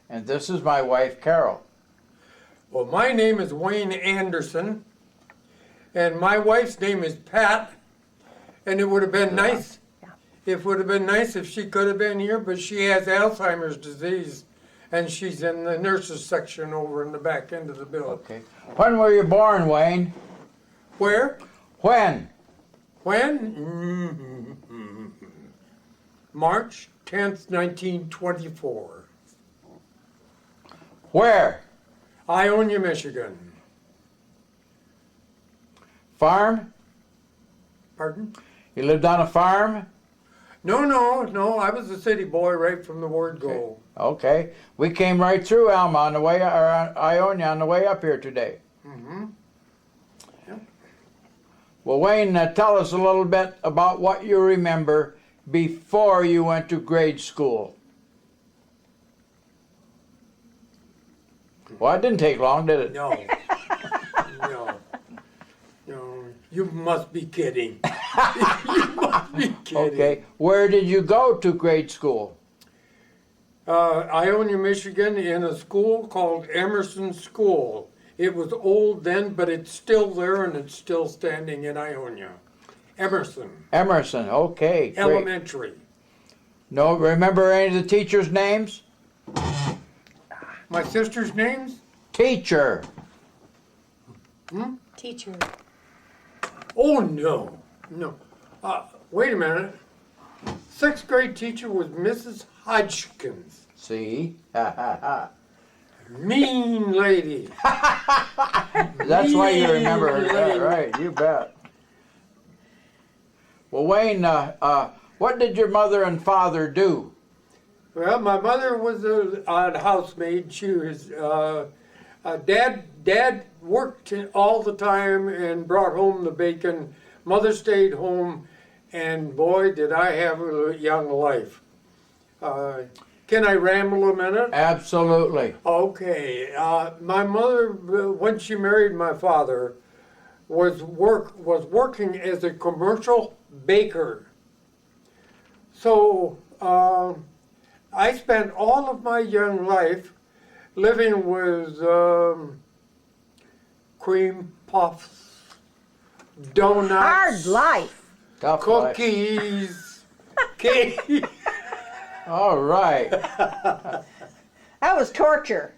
And this is my wife, Carol. Well, my name is Wayne Anderson, and my wife's name is Pat, and it would have been nice, if she could have been here, but she has Alzheimer's disease, and she's in the nurses section over in the back end of the building. Okay. When were you born, Wayne? Where? When? When? March 10th, 1924. Where? Ionia, Michigan. Farm? Pardon? You lived on a farm? No. I was a city boy right from the word go. Okay. We came right through Alma on the way, or Ionia on the way up here today. Mm-hmm. Yep. Well, Wayne, tell us a little bit about what you remember before you went to grade school. Well, it didn't take long, did it? No. You must be kidding. You must be kidding. Okay. Where did you go to grade school? Ionia, Michigan, in a school called Emerson School. It was old then, but it's still there and it's still standing in Ionia. Emerson. Emerson, okay. Great. Elementary. No, remember any of the teachers' names? My sister's names? Teacher. Teacher. Oh, no. Wait a minute. Sixth grade teacher was Mrs. Hodgkins. See? Ha ha ha. Mean lady. That's why you remember her. Yeah, right, you bet. Well, Wayne, what did your mother and father do? Well, my mother was a housemaid. She was, Dad worked all the time and brought home the bacon. Mother stayed home, and boy, did I have a young life. Can I ramble a minute? Absolutely. Okay. My mother, when she married my father, was working as a commercial baker. So I spent all of my young life living with cream puffs, donuts, Hard life. Tough life. cookies, cake. All right. That was torture.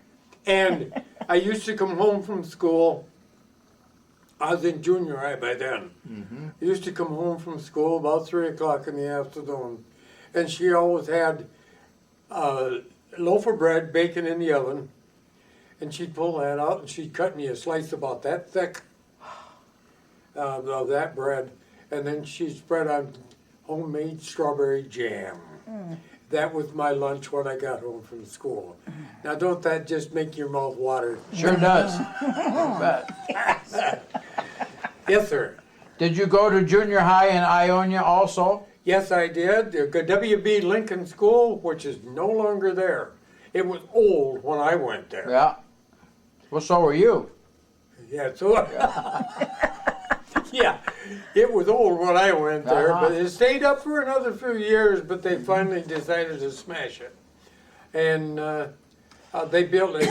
And I used to come home from school. I was in junior high by then. I used to come home from school about 3 o'clock in the afternoon. And she always had a loaf of bread, bacon in the oven. And she'd pull that out and she'd cut me a slice about that thick of that bread. And then she'd spread on homemade strawberry jam. That was my lunch when I got home from school. Now, don't that just make your mouth water? Sure does. You bet. Yes, sir. Did you go to junior high in Ionia also? Yes, I did. The W.B. Lincoln School, which is no longer there. It was old when I went there. Yeah. Well, so were you. Yeah, so yeah, it was old when I went there, but it stayed up for another few years, but they finally decided to smash it. And they built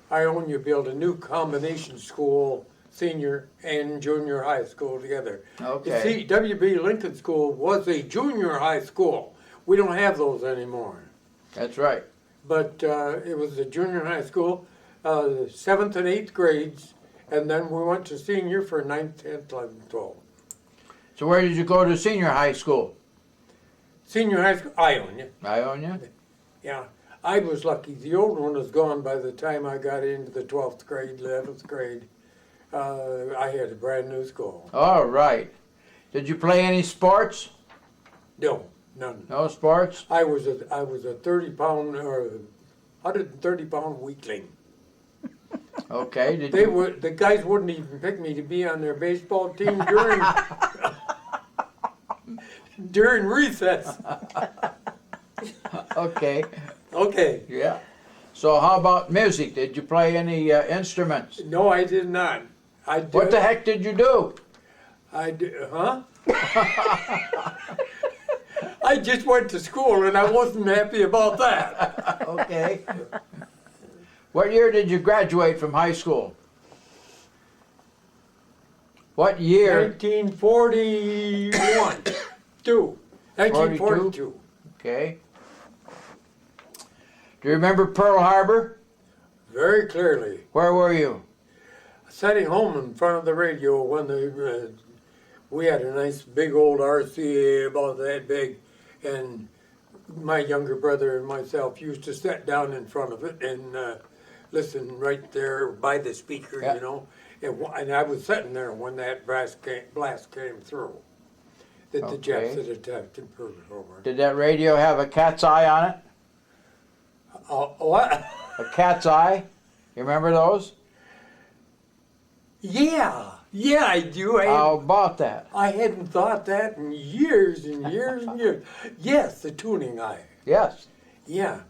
Ionia built a new combination school, senior and junior high school together. Okay. You see, W.B. Lincoln School was a junior high school. We don't have those anymore. That's right. But it was a junior high school, 7th and 8th grades, and then we went to senior for 9th, 10th, 11th, 12th. So where did you go to senior high school? Senior high school, Ionia. Ionia? Yeah, I was lucky. The old one was gone by the time I got into the 12th grade, 11th grade. I had a brand new school. All right. Did you play any sports? No, none. No sports? I was a 30-pound or 130-pound weakling. Okay. Did They you... would. The guys wouldn't even pick me to be on their baseball team during recess. Okay. Okay. Yeah. So how about music? Did you play any instruments? No, I did not. What the heck did you do? Huh? I just went to school and I wasn't happy about that. Okay. What year did you graduate from high school? What year? 1941. 1942. Okay. Do you remember Pearl Harbor? Very clearly. Where were you? Sitting home in front of the radio when we had a nice big old RCA about that big, and my younger brother and myself used to sit down in front of it and listen right there by the speaker, Yeah. you know. And I was sitting there when that blast came through. That the Japs Okay. had attacked in Pearl Harbor. Did that radio have a cat's eye on it? What? A cat's eye? You remember those? Yeah, I do. How about that? I hadn't thought that in years and years and years. Yes, the tuning eye. Yes. Yeah.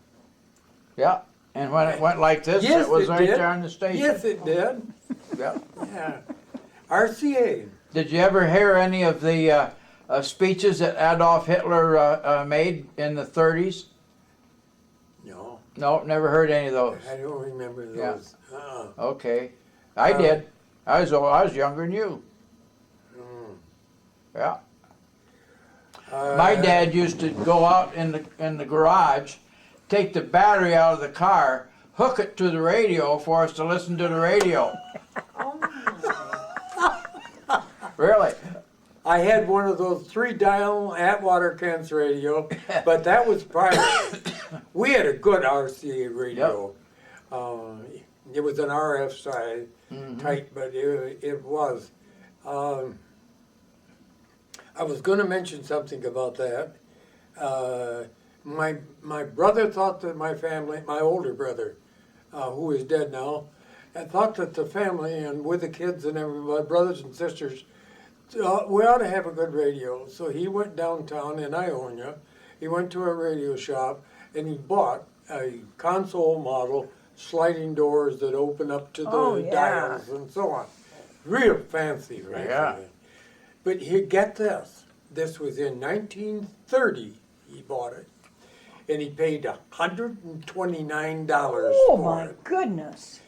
Yeah. And when it went like this, Yes, it was it right did. there on the station. Yes, it did. Yeah. Yeah. RCA. Did you ever hear any of the speeches that Adolf Hitler made in the 30s? No, No, never heard any of those. I don't remember Yeah. those. Okay. I did. I was younger than you. Yeah. My dad used to go out in the garage, take the battery out of the car, hook it to the radio for us to listen to the radio. Really? I had one of those 3-dial Atwater Kent's radio, but that was private. We had a good RCA radio. It was an RF side type, but it was. I was going to mention something about that. My brother thought that my family, my older brother, who is dead now, thought that the family and with the kids and everybody, brothers and sisters, we ought to have a good radio. So he went downtown in Ionia. He went to a radio shop and he bought a console model, sliding doors that open up to the dials and so on. Real fancy, right? Yeah. But here, get this. This was in 1930. He bought it, and he paid $129 Oh for my it. goodness.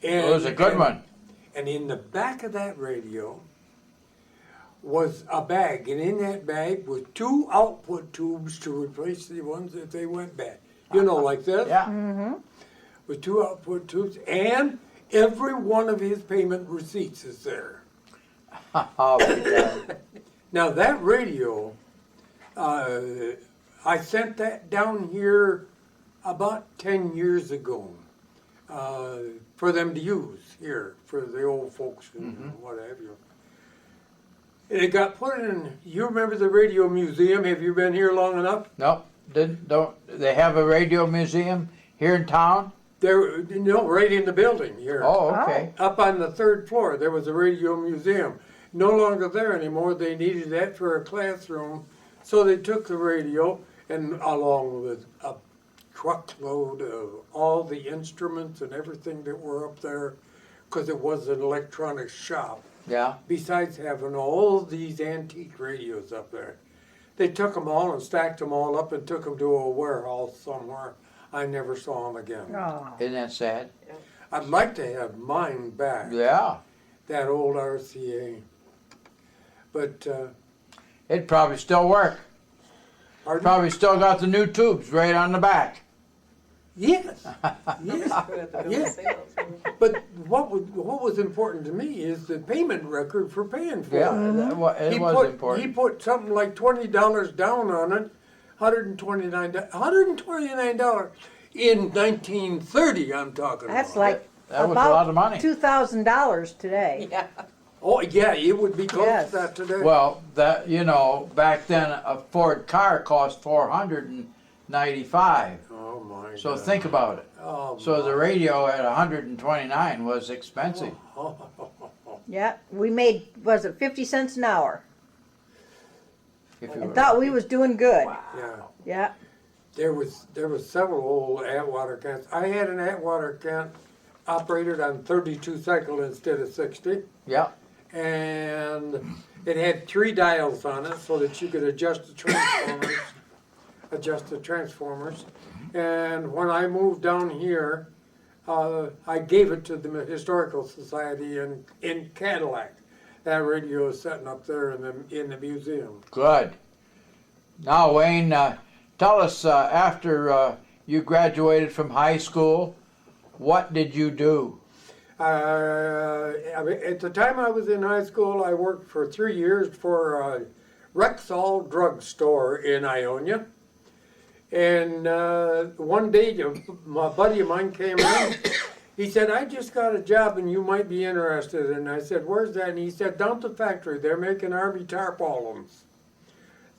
And, It was a good one. And in the back of that radio was a bag, and in that bag was 2 output tubes to replace the ones if they went bad. You know, like this? Yeah. With 2 output tubes, and every one of his payment receipts is there. Oh, yeah. Now that radio, I sent that down here about 10 years ago for them to use here for the old folks and what have you. And it got put in. You remember the radio museum? Have you been here long enough? No, don't they have a radio museum here in town? There, no, right in the building here. Oh, okay. Up on the 3rd floor, there was a radio museum. No longer there anymore. They needed that for a classroom, so they took the radio and along with a truckload of all the instruments and everything that were up there, because it was an electronics shop. Yeah. Besides having all these antique radios up there, they took them all and stacked them all up and took them to a warehouse somewhere. I never saw them again. Oh. Isn't that sad? I'd like to have mine back. Yeah. That old RCA. But, It'd probably still work. pardon? Probably still got the new tubes right on the back. Yes. Yes. But what was important to me is the payment record for paying for Yeah, it. it was He important. put something like $20 down on it, $129 in 1930. I'm talking That's about. like That was about a lot of money. $2,000 today. Yeah. Oh yeah, it would be close Yes. to that today. Well, back then a Ford car cost $495. Oh my. So God. think about it. Oh, So the radio at 129 was expensive. Yeah, we made, was it 50 cents an hour? If you I were- thought we was doing good. Yeah. Yeah. There was several old Atwater cans. I had an Atwater can operated on 32 cycle instead of 60. Yeah. And it had 3 dials on it so that you could adjust the transformers. And when I moved down here, I gave it to the Historical Society in Cadillac. That radio is sitting up there in the museum. Good. Now, Wayne, tell us after you graduated from high school, what did you do? At the time I was in high school, I worked for 3 years for a Rexall drugstore in Ionia. And one day, my buddy of mine came in. He said, I just got a job and you might be interested. And I said, where's that? And he said, down at the factory. They're making Army tarpaulins.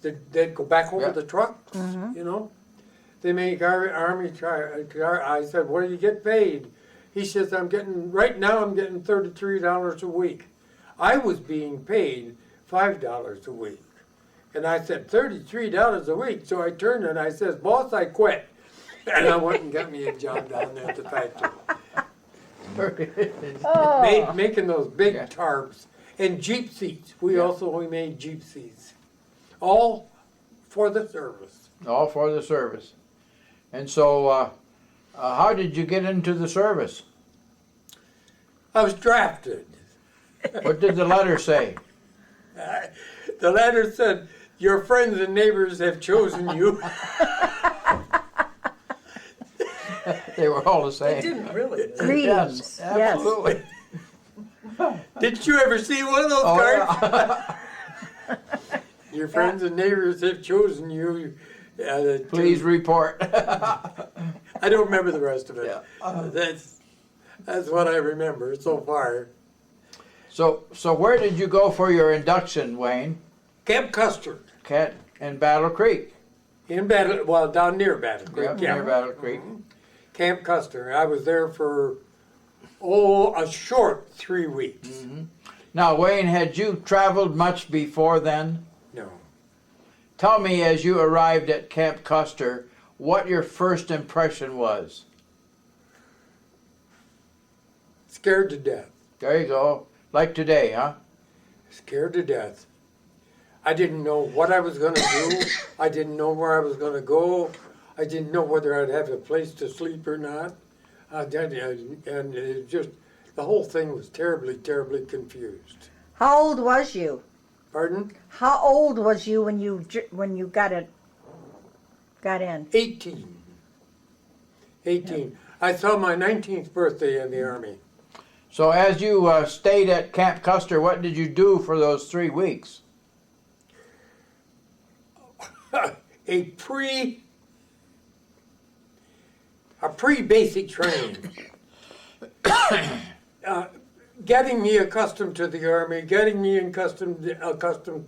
They'd go back over the trucks, you know. They make Army I said, what do you get paid? He says, right now I'm getting $33 a week. I was being paid $5 a week. And I said, $33 a week. So I turned and I said, boss, I quit. And I went and got me a job down there at the factory. Making those big tarps and Jeep seats. We made Jeep seats. All for the service. All for the service. And so, how did you get into the service? I was drafted. What did the letter say? The letter said, your friends and neighbors have chosen you. They were all the same. It didn't really. Greetings. Yes, absolutely. Didn't you ever see one of those cards? Yeah. Your friends and neighbors have chosen you. Please report. I don't remember the rest of it. That's what I remember so far. So where did you go for your induction, Wayne? Camp Custard. In Battle Creek. Down near Battle Creek. Near Battle Creek. Camp Custer. I was there for, a short 3 weeks. Mm-hmm. Now, Wayne, had you traveled much before then? No. Tell me, as you arrived at Camp Custer, what your first impression was. Scared to death. There you go. Like today, huh? Scared to death. I didn't know what I was going to do. I didn't know where I was going to go. I didn't know whether I'd have a place to sleep or not. And it just, the whole thing was terribly, terribly confused. How old was you? Pardon? How old was you when you got in? 18. Yeah. I saw my 19th birthday in the Army. So as you stayed at Camp Custer, what did you do for those 3 weeks? a pre-basic training. Getting me accustomed to the Army, getting me accustomed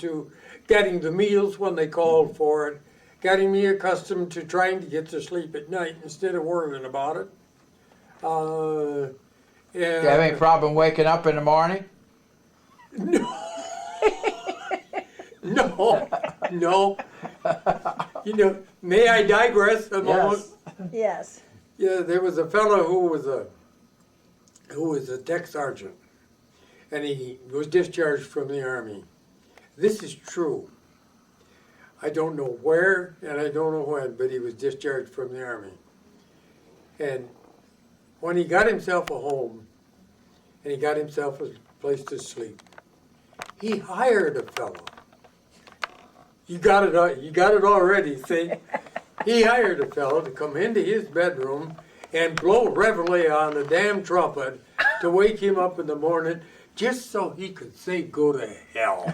to getting the meals when they called for it, getting me accustomed to trying to get to sleep at night instead of worrying about it. Do you have any problem waking up in the morning? No. No. You know, may I digress a moment? Yes. Yeah, there was a fellow who was a tech sergeant, and he was discharged from the Army. This is true. I don't know where and I don't know when, but he was discharged from the Army. And when he got himself a home and he got himself a place to sleep, he hired a fellow. You got it already, see? He hired a fellow to come into his bedroom and blow reveille on the damn trumpet to wake him up in the morning just so he could say, go to hell.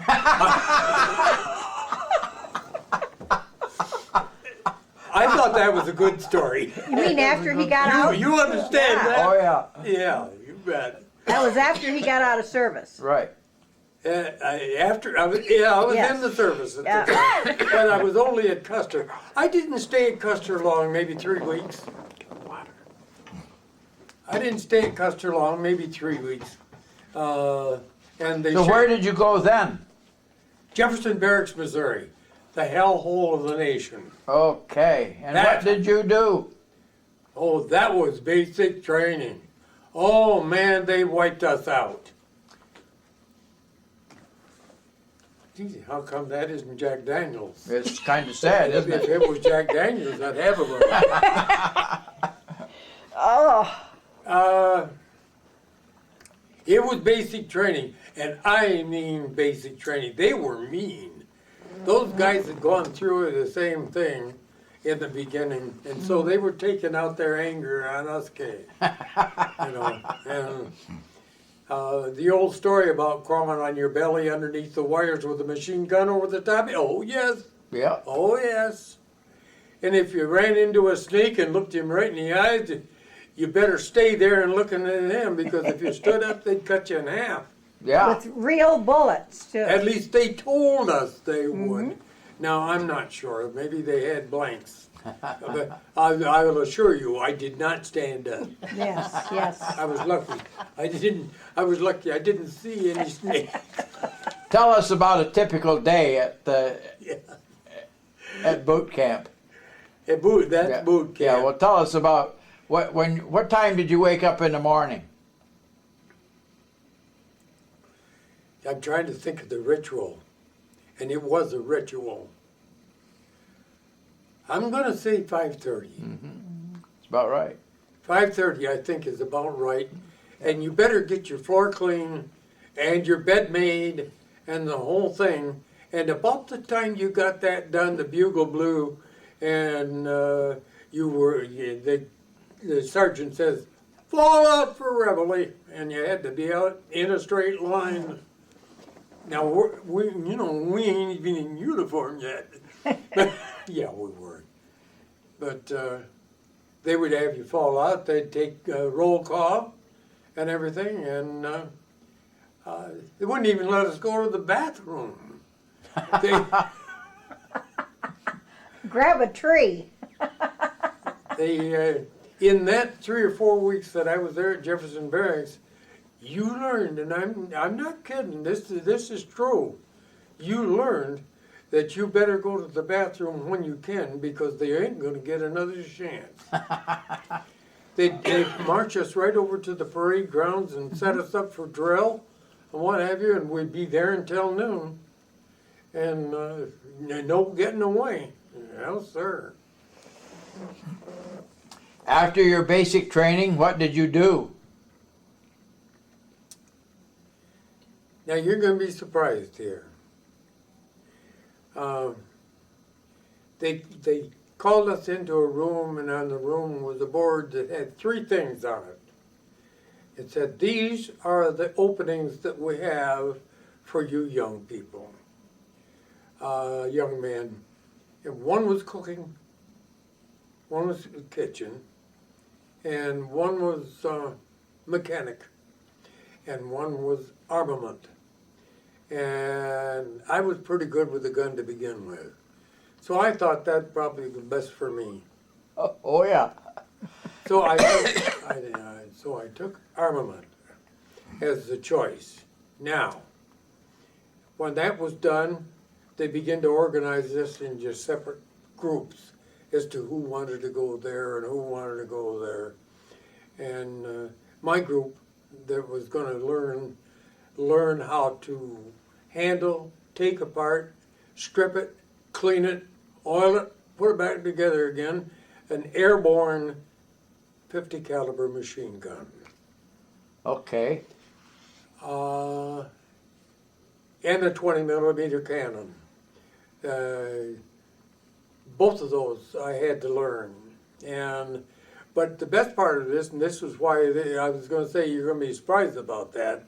I thought that was a good story. You mean after he got out? You understand that? Oh, yeah. Yeah, you bet. That was after he got out of service. Right. I was Yes. in the service at the time, but I was only at Custer. I didn't stay at Custer long, maybe 3 weeks. I didn't stay at Custer long, maybe 3 weeks. And they So where did you go then? Jefferson Barracks, Missouri, the hellhole of the nation. Okay. And what did you do? Oh, that was basic training. Oh man, they wiped us out. Gee, how come that isn't Jack Daniels? It's kind of sad, isn't If it? it was Jack Daniels, I'd have a room. Oh. It was basic training, and I mean basic training. They were mean. Those guys had gone through the same thing in the beginning, and so they were taking out their anger on us kids. You know, and the old story about crawling on your belly underneath the wires with a machine gun over the top. Oh yes, Yeah. oh yes. And if you ran into a snake and looked him right in the eyes, you better stay there and looking at him, because if you stood up, they'd cut you in half. Yeah. With real bullets too. At least they told us they would. Now, I'm not sure. Maybe they had blanks. But I will assure you, I did not stand up. Yes, yes. I was lucky. I was lucky. I didn't see any snakes. Tell us about a typical day Yeah. at boot camp. That's Yeah. boot camp. Yeah. Well, tell us about what time did you wake up in the morning? I'm trying to think of the ritual, and it was a ritual. I'm going to say 5:30. It's about right. 5:30, I think, is about right. And you better get your floor clean and your bed made and the whole thing. And about the time you got that done, the bugle blew, and the sergeant says, "Fall out for reveille," and you had to be out in a straight line. Now we ain't even in uniform yet. But, yeah, we were. But they would have you fall out. They'd take roll call and everything, and they wouldn't even let us go to the bathroom. Grab a tree. They in that 3 or 4 weeks that I was there at Jefferson Barracks, you learned, and I'm not kidding. This is true. You learned that you better go to the bathroom when you can, because they ain't going to get another chance. They'd march us right over to the parade grounds and set us up for drill and what have you, and we'd be there until noon. And no getting away. No, sir. After your basic training, what did you do? Now you're going to be surprised here. They called us into a room, and on the room was a board that had 3 things on it. It said, "These are the openings that we have for you young people, young men." And one was cooking, one was kitchen, and one was mechanic, and one was armament. And I was pretty good with a gun to begin with. So I thought that probably was best for me. Oh yeah. So I took armament as the choice. Now, when that was done, they began to organize this in just separate groups as to who wanted to go there and who wanted to go there. And my group that was going to learn how to handle, take apart, strip it, clean it, oil it, put it back together again, an airborne 50 caliber machine gun. Okay. And a 20 millimeter cannon. Both of those I had to learn. But the best part of this, and this is why I was going to say you're going to be surprised about that.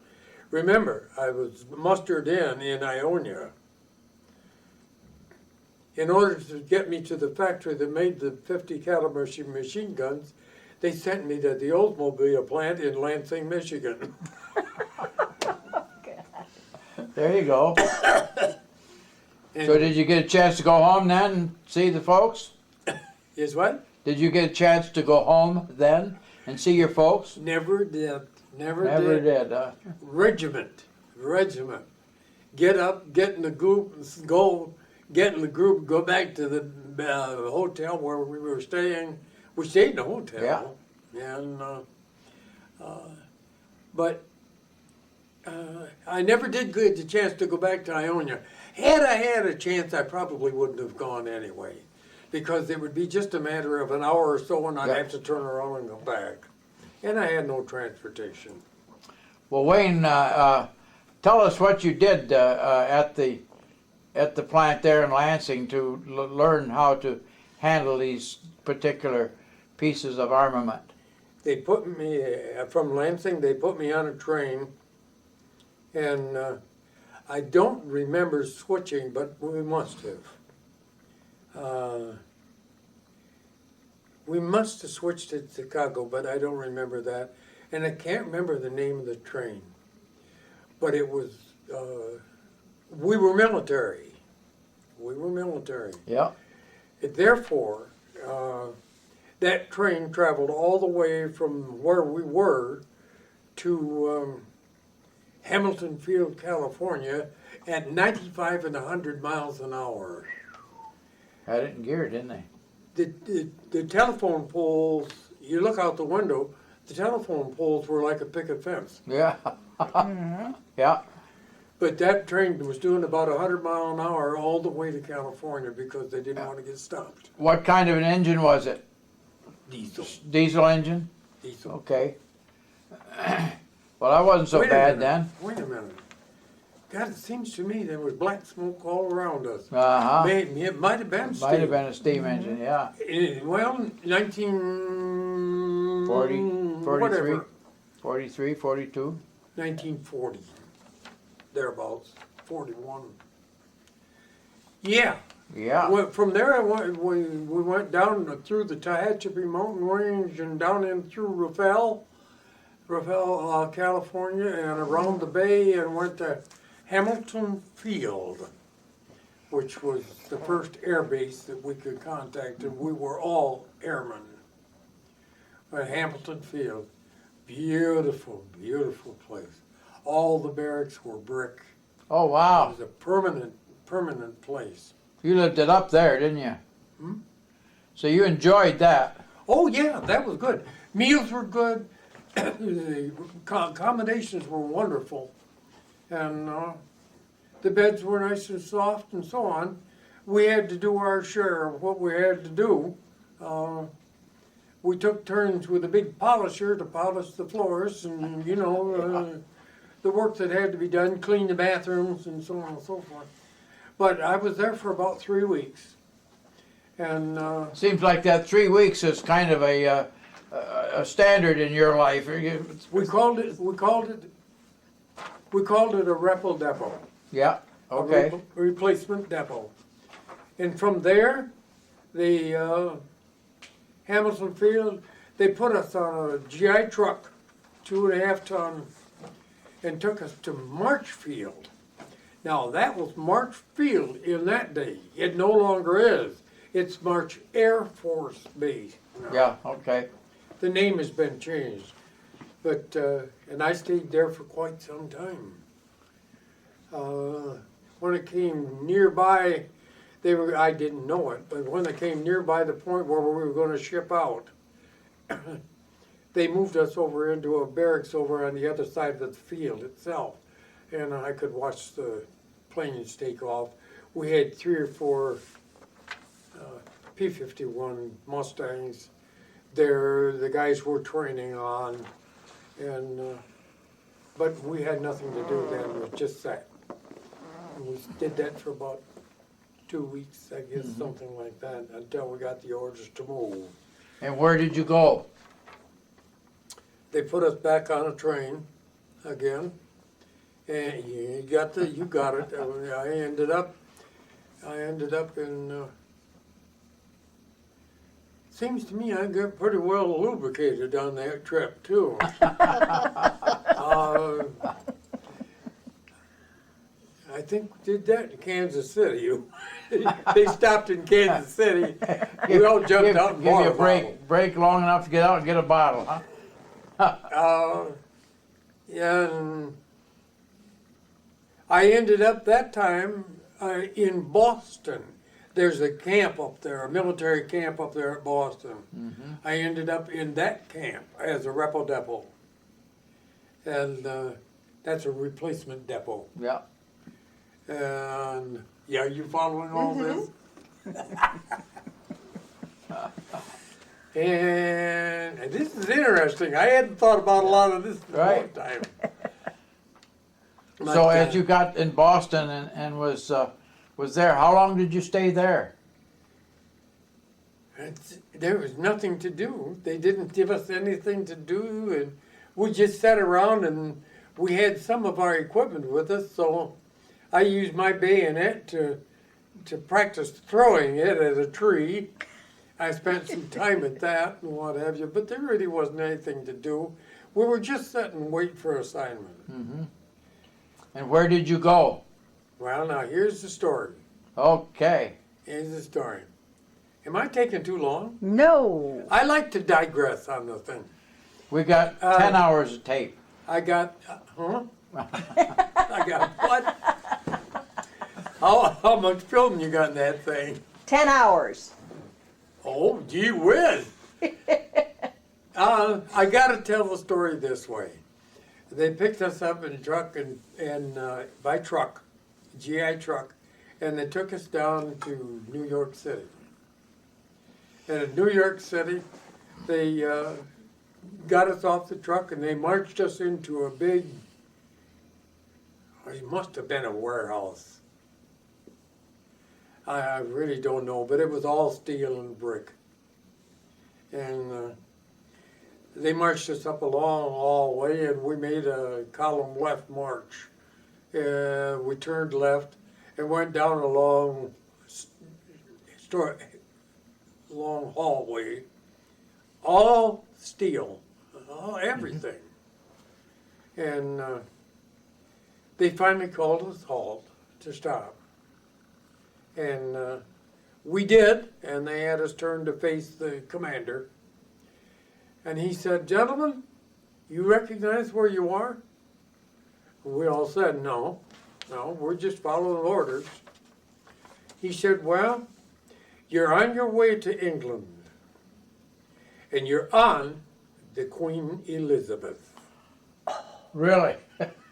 Remember, I was mustered in Ionia. In order to get me to the factory that made the 50 caliber machine guns, they sent me to the Oldsmobile plant in Lansing, Michigan. There you go. And So did you get a chance to go home then and see the folks? is what? Did you get a chance to go home then and see your folks? Never did. Never Never did. did. Regiment. Get up, get in the group, go back to the hotel where we were staying. We stayed in the hotel. Yeah. And, but I never did get the chance to go back to Ionia. Had I had a chance, I probably wouldn't have gone anyway, because it would be just a matter of an hour or so, and I'd Yeah. have to turn around and go back. and I had no transportation. Well, Wayne, tell us what you did at the plant there in Lansing to learn how to handle these particular pieces of armament. They put me, from Lansing, they put me on a train, and I don't remember switching, but we must have. We must have switched to Chicago, but I don't remember that. And I can't remember the name of the train. But it was, we were military. We were military. Yeah. Therefore, that train traveled all the way from where we were to Hamilton Field, California at 95 and 100 miles an hour. Had it in gear, didn't they? The telephone poles, you look out the window, the telephone poles were like a picket fence. Yeah. Yeah. But that train was doing about 100 miles an hour all the way to California because they didn't want to get stopped. What kind of an engine was it? Diesel. Diesel engine? Diesel. Okay. Well, that wasn't so Wait a bad minute, then. Wait a minute. God, it seems to me there was black smoke all around us. Uh-huh. Maybe it might have been Might have steam. been a steam engine, yeah. Well, 19... 40, 43, whatever. 43, 42. 1940. Thereabouts. 41. Yeah. Yeah. Well, from there, we went down through the Tehachapi Mountain Range and down in through Rafael, California, and around the bay, and went to Hamilton Field, which was the first air base that we could contact, and we were all airmen. Hamilton Field, beautiful, beautiful place. All the barracks were brick. Oh, It wow. was a permanent place. You lived it up there, didn't you? So you enjoyed that. Oh yeah, that was good. Meals were good. The accommodations were wonderful, and the beds were nice and soft and so on. We had to do our share of what we had to do. We took turns with a big polisher to polish the floors, and the work that had to be done, clean the bathrooms and so on and so forth. But I was there for about 3 weeks, and Seems like that 3 weeks is kind of a standard in your life. we called it a Repel depot. Yeah. Okay. A replacement depot. And from there, the Hamilton Field, they put us on a GI truck, 2.5 ton, and took us to Marchfield. Now that was March Field in that day. It no longer is. It's March Air Force Base. Yeah. Okay. The name has been changed. But, and I stayed there for quite some time. When it came nearby, I didn't know it, but when they came nearby the point where we were going to ship out, they moved us over into a barracks over on the other side of the field itself. And I could watch the planes take off. We had 3 or 4 P-51 Mustangs there. The guys were training on, and but we had nothing to do then. It was just that. And we did that for about 2 weeks, I guess, something like that, until we got the orders to move. And where did you go? They put us back on a train again. And you got it. I ended up in. Seems to me I got pretty well lubricated on that trip too. I think we did that in Kansas City. They stopped in Kansas City. We all jumped out and Give bought you a a bottle. break long enough to get out and get a bottle, huh? Yeah, and I ended up that time in Boston. There's a camp up there, a military camp up there at Boston. I ended up in that camp as a Repel depot. And that's a replacement depot. Yeah. And yeah, you following all this? And this is interesting. I hadn't thought about a lot of this in a long Right. time. So But, as you got in Boston and was there, how long did you stay there? there was nothing to do. They didn't give us anything to do, and we just sat around, and we had some of our equipment with us, so I used my bayonet to practice throwing it at a tree. I spent some time at that and what have you, but there really wasn't anything to do. We were just sitting and waiting for assignment. Mm-hmm. And where did you go? Well, now here's the story. Okay. Here's the story. Am I taking too long? No. I like to digress on the thing. We got 10 hours of tape. I got, I got what? How much film you got in that thing? 10 hours. Oh, gee whiz. I got to tell the story this way. They picked us up in a truck by truck, GI truck, and they took us down to New York City. And in New York City, they got us off the truck and they marched us into a big, it must have been a warehouse. I really don't know, but it was all steel and brick. And they marched us up a long hallway, and we made a column left march. We turned left and went down a long hallway, all steel, everything. And they finally called us halt to stop. And we did, and they had us turn to face the commander. And he said, "Gentlemen, you recognize where you are?" We all said, no, we're just following orders. He said, "Well, you're on your way to England, and you're on the Queen Elizabeth." Really?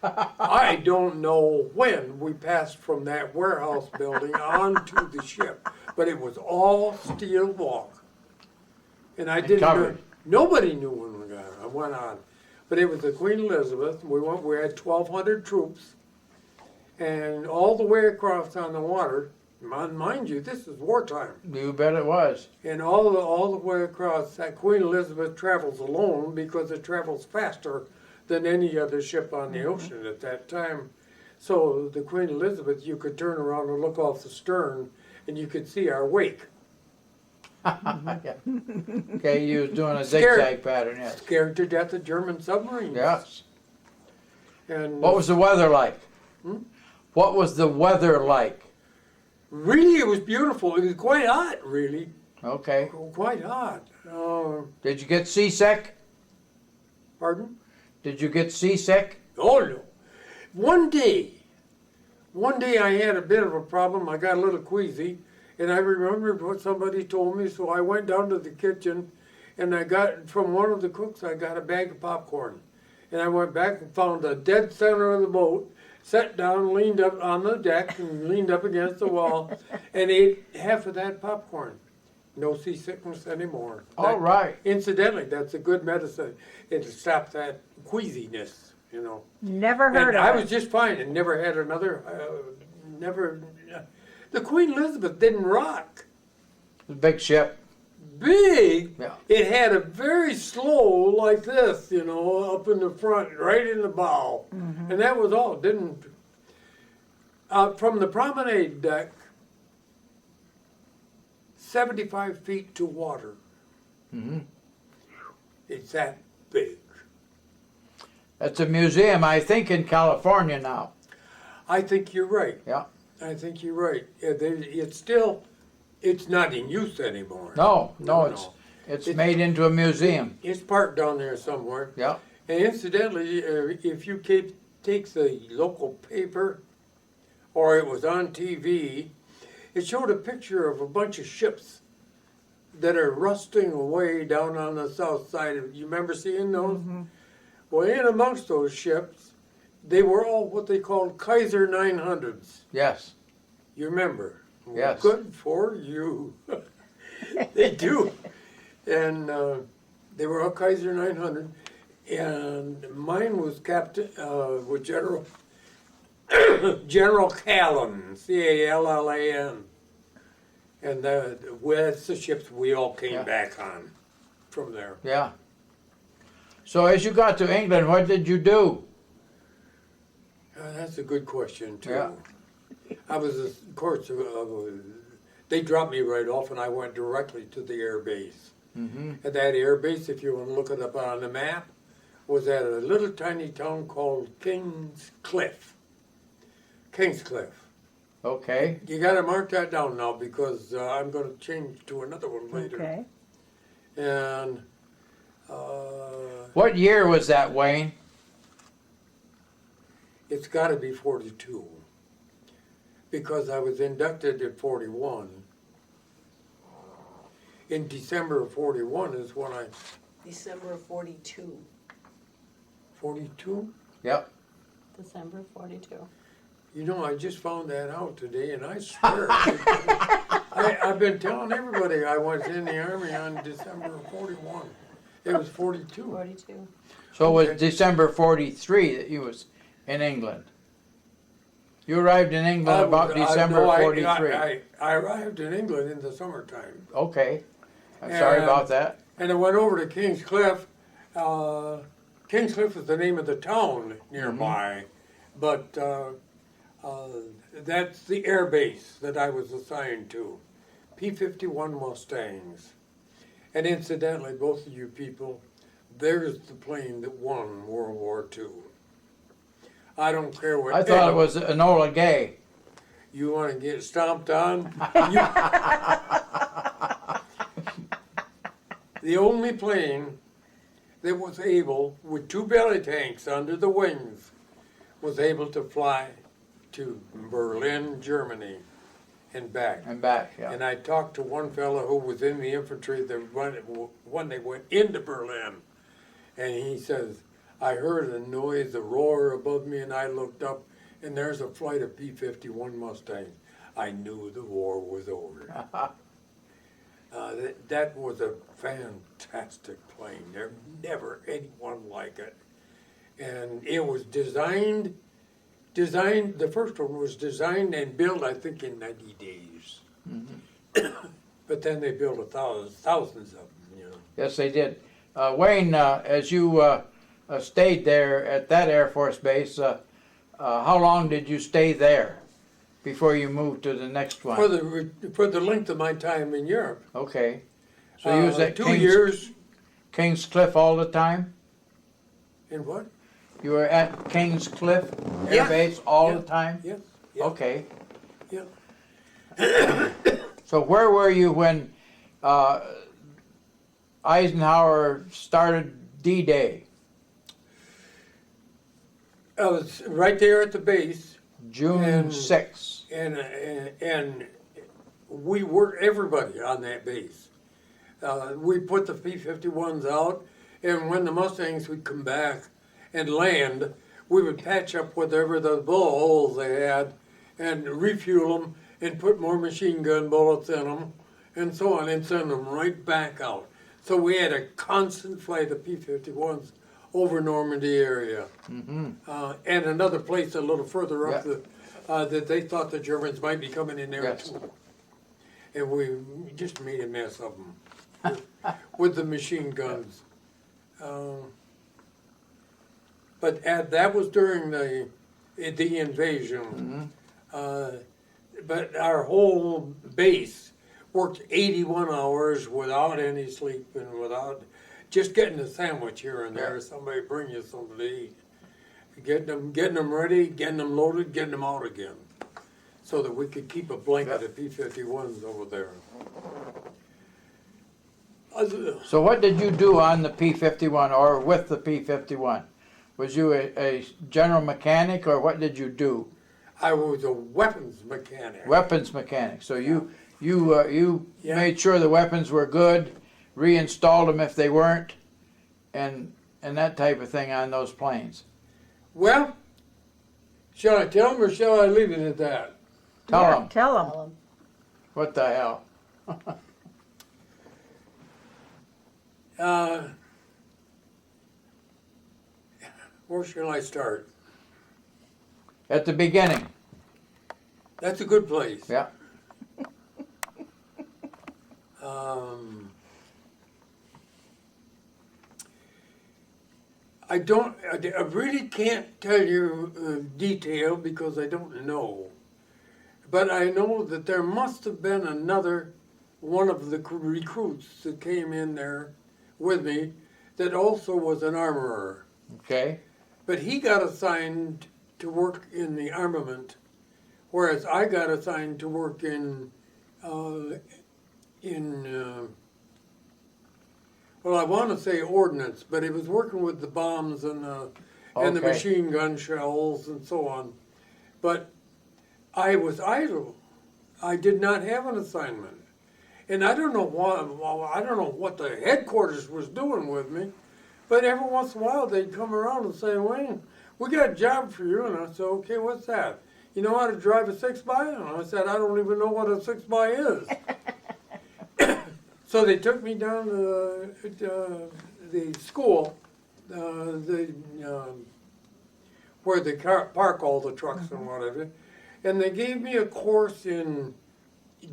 I don't know when we passed from that warehouse building onto the ship, but it was all steel walk. And I didn't know, covered. nobody knew when I went on. But it was the Queen Elizabeth. We had 1,200 troops, and all the way across on the water. Mind you, this is wartime. You bet it was. And all the way across, that Queen Elizabeth travels alone because it travels faster than any other ship on the ocean at that time. So the Queen Elizabeth, you could turn around and look off the stern, and you could see our wake. Yeah. Okay, you was doing a Scared. zigzag pattern, yes. Scared to death of German submarines. Yes. And What was the weather like? What was the weather like? really, it was beautiful. It was quite hot, really. Okay. Quite hot. Did you get seasick? Pardon? Did you get seasick? Oh no. One day I had a bit of a problem. I got a little queasy, and I remembered what somebody told me, so I went down to the kitchen, and I got, from one of the cooks, I got a bag of popcorn. And I went back and found the dead center of the boat, sat down, leaned up on the deck, and leaned up against the wall, and ate half of that popcorn. No seasickness anymore. All right. Incidentally, that's a good medicine. It'll stop that queasiness, you know. Never heard And I of was it. just fine and never had another, the Queen Elizabeth didn't rock. It was a big ship. Big. Yeah. It had a very slow like this, you know, up in the front, right in the bow. And that was all. Didn't, from the promenade deck, 75 feet to water. Mm-hmm. It's that big. That's a museum, I think, in California now. I think you're right. Yeah. I think you're right. It's still, it's not in use anymore. No, No, it's made into a museum. It's parked down there somewhere. Yeah. And incidentally, if you take the local paper, or it was on TV, it showed a picture of a bunch of ships that are rusting away down on the south side. You remember seeing those? Well, in amongst those ships, they were all what they called Kaiser 900s. Yes. You remember? Yes. Good for you. They do. And They were all Kaiser 900, and mine was Captain, with General Callan, Callan. And that's the ships we all came Yeah. back on from there. Yeah. So as you got to England, what did you do? That's a good question, too. Yeah. I was, of course, they dropped me right off, and I went directly to the air base. Mm-hmm. And that air base, if you want to look it up on the map, was at a little tiny town called King's Cliff. King's Cliff. Okay. You got to mark that down now because I'm going to change to another one later. Okay. And What year was that, Wayne? it's got to be 42 because I was inducted at 41. In December of 41 is when I, December of 42. 42? Yep. December 42. You know, I just found that out today, and I swear, I've been telling everybody I was in the Army on December of 41. It was 42. 42. So it Okay. was December 43 that you was in England. You arrived in England about December 43. I arrived in England in the summertime. Okay. I'm sorry about that. And I went over to King's Cliff. King's Cliff is the name of the town nearby, but that's the air base that I was assigned to. P-51 Mustangs. And incidentally, both of you people, there's the plane that won World War II. I don't care what. I thought it was Enola Gay. You want to get stomped on? The only plane that was able, with 2 belly tanks under the wings, was able to fly to Berlin, Germany, and back. And back, yeah. And I talked to one fellow who was in the infantry when they went into Berlin, and he says, I heard a noise, a roar above me, and I looked up, and there's a flight of P-51 Mustangs. I knew the war was over. That was a fantastic plane. There's never anyone like it. And it was designed, the first one was designed and built, I think, in 90 days. But then they built thousands of them, you know. Yes, they did. Wayne, as you stayed there at that Air Force base, how long did you stay there before you moved to the next one? For the length of my time in Europe. Okay. So you was at 2 years. King's Cliff all the time? In what? You were at King's Cliff Air Yeah. Base all Yeah. the time? Yeah. Yeah. Okay. Yeah. So where were you when Eisenhower started D-Day? I was right there at the base. June And- 6th. And we were everybody on that base. We put the P-51s out, and when the Mustangs would come back and land, we would patch up whatever the bullet holes they had and refuel them and put more machine gun bullets in them and so on and send them right back out. So we had a constant flight of P-51s over Normandy area. And another place a little further up that they thought the Germans might be coming in there Yes. too. And we just made a mess of them with the machine guns. But that was during the invasion. But our whole base worked 81 hours without any sleep and without just getting a sandwich here and there. Yeah. Somebody bring you something to eat. Getting them ready, getting them loaded, getting them out again, so that we could keep a blanket of P-51s over there. So what did you do on the P-51 or with the P-51? Was you a general mechanic or what did you do? I was a weapons mechanic. Weapons mechanic. So you Yeah. made sure the weapons were good, reinstalled them if they weren't, and that type of thing on those planes. Well, shall I tell them or shall I leave it at that? Tell Yeah, them. Tell them. Tell 'em. What the hell? Where shall I start? At the beginning. That's a good place. Yeah. I really can't tell you detail because I don't know. But I know that there must have been another one of the recruits that came in there with me that also was an armorer. Okay. But he got assigned to work in the armament, whereas I got assigned to work in well, I want to say ordnance, but it was working with the bombs and the Okay. machine gun shells and so on. But I was idle. I did not have an assignment, and I don't know why. Well, I don't know what the headquarters was doing with me, but every once in a while they'd come around and say, "Wayne, we got a job for you." And I said, "Okay, what's that? You know how to drive a 6x?" And I said, "I don't even know what a 6x is." So they took me down to the school, where they park all the trucks and whatever, and they gave me a course in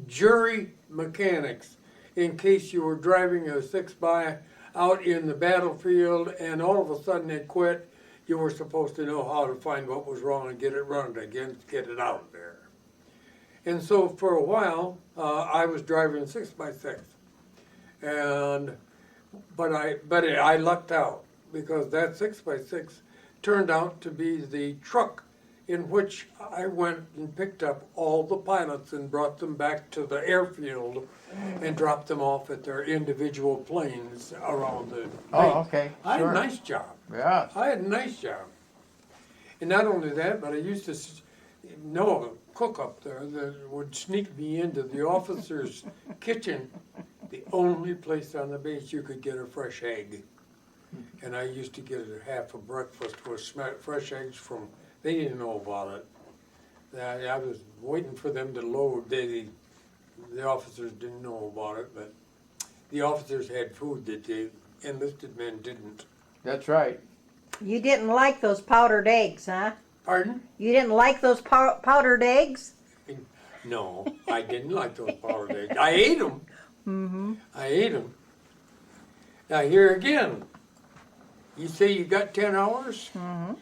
jury mechanics in case you were driving a 6x out in the battlefield and all of a sudden it quit. You were supposed to know how to find what was wrong and get it run again to get it out of there. And so for a while, I was driving a 6x6. But I lucked out because that 6x6 turned out to be the truck in which I went and picked up all the pilots and brought them back to the airfield and dropped them off at their individual planes around the Oh, base. okay. I had Sure. a nice job. Yeah. I had a nice job. And not only that, but I used to know a cook up there that would sneak me into the officer's kitchen, the only place on the base you could get a fresh egg. And I used to get half a breakfast with fresh eggs from, they didn't know about it. I was waiting for them to load. The officers didn't know about it, but the officers had food that the enlisted men didn't. That's right. You didn't like those powdered eggs, huh? Pardon? You didn't like those powdered eggs? No, I didn't like those powdered eggs. I ate them. Mm-hmm. I ate them. Now here again, you say you got 10 hours? Mm-hmm.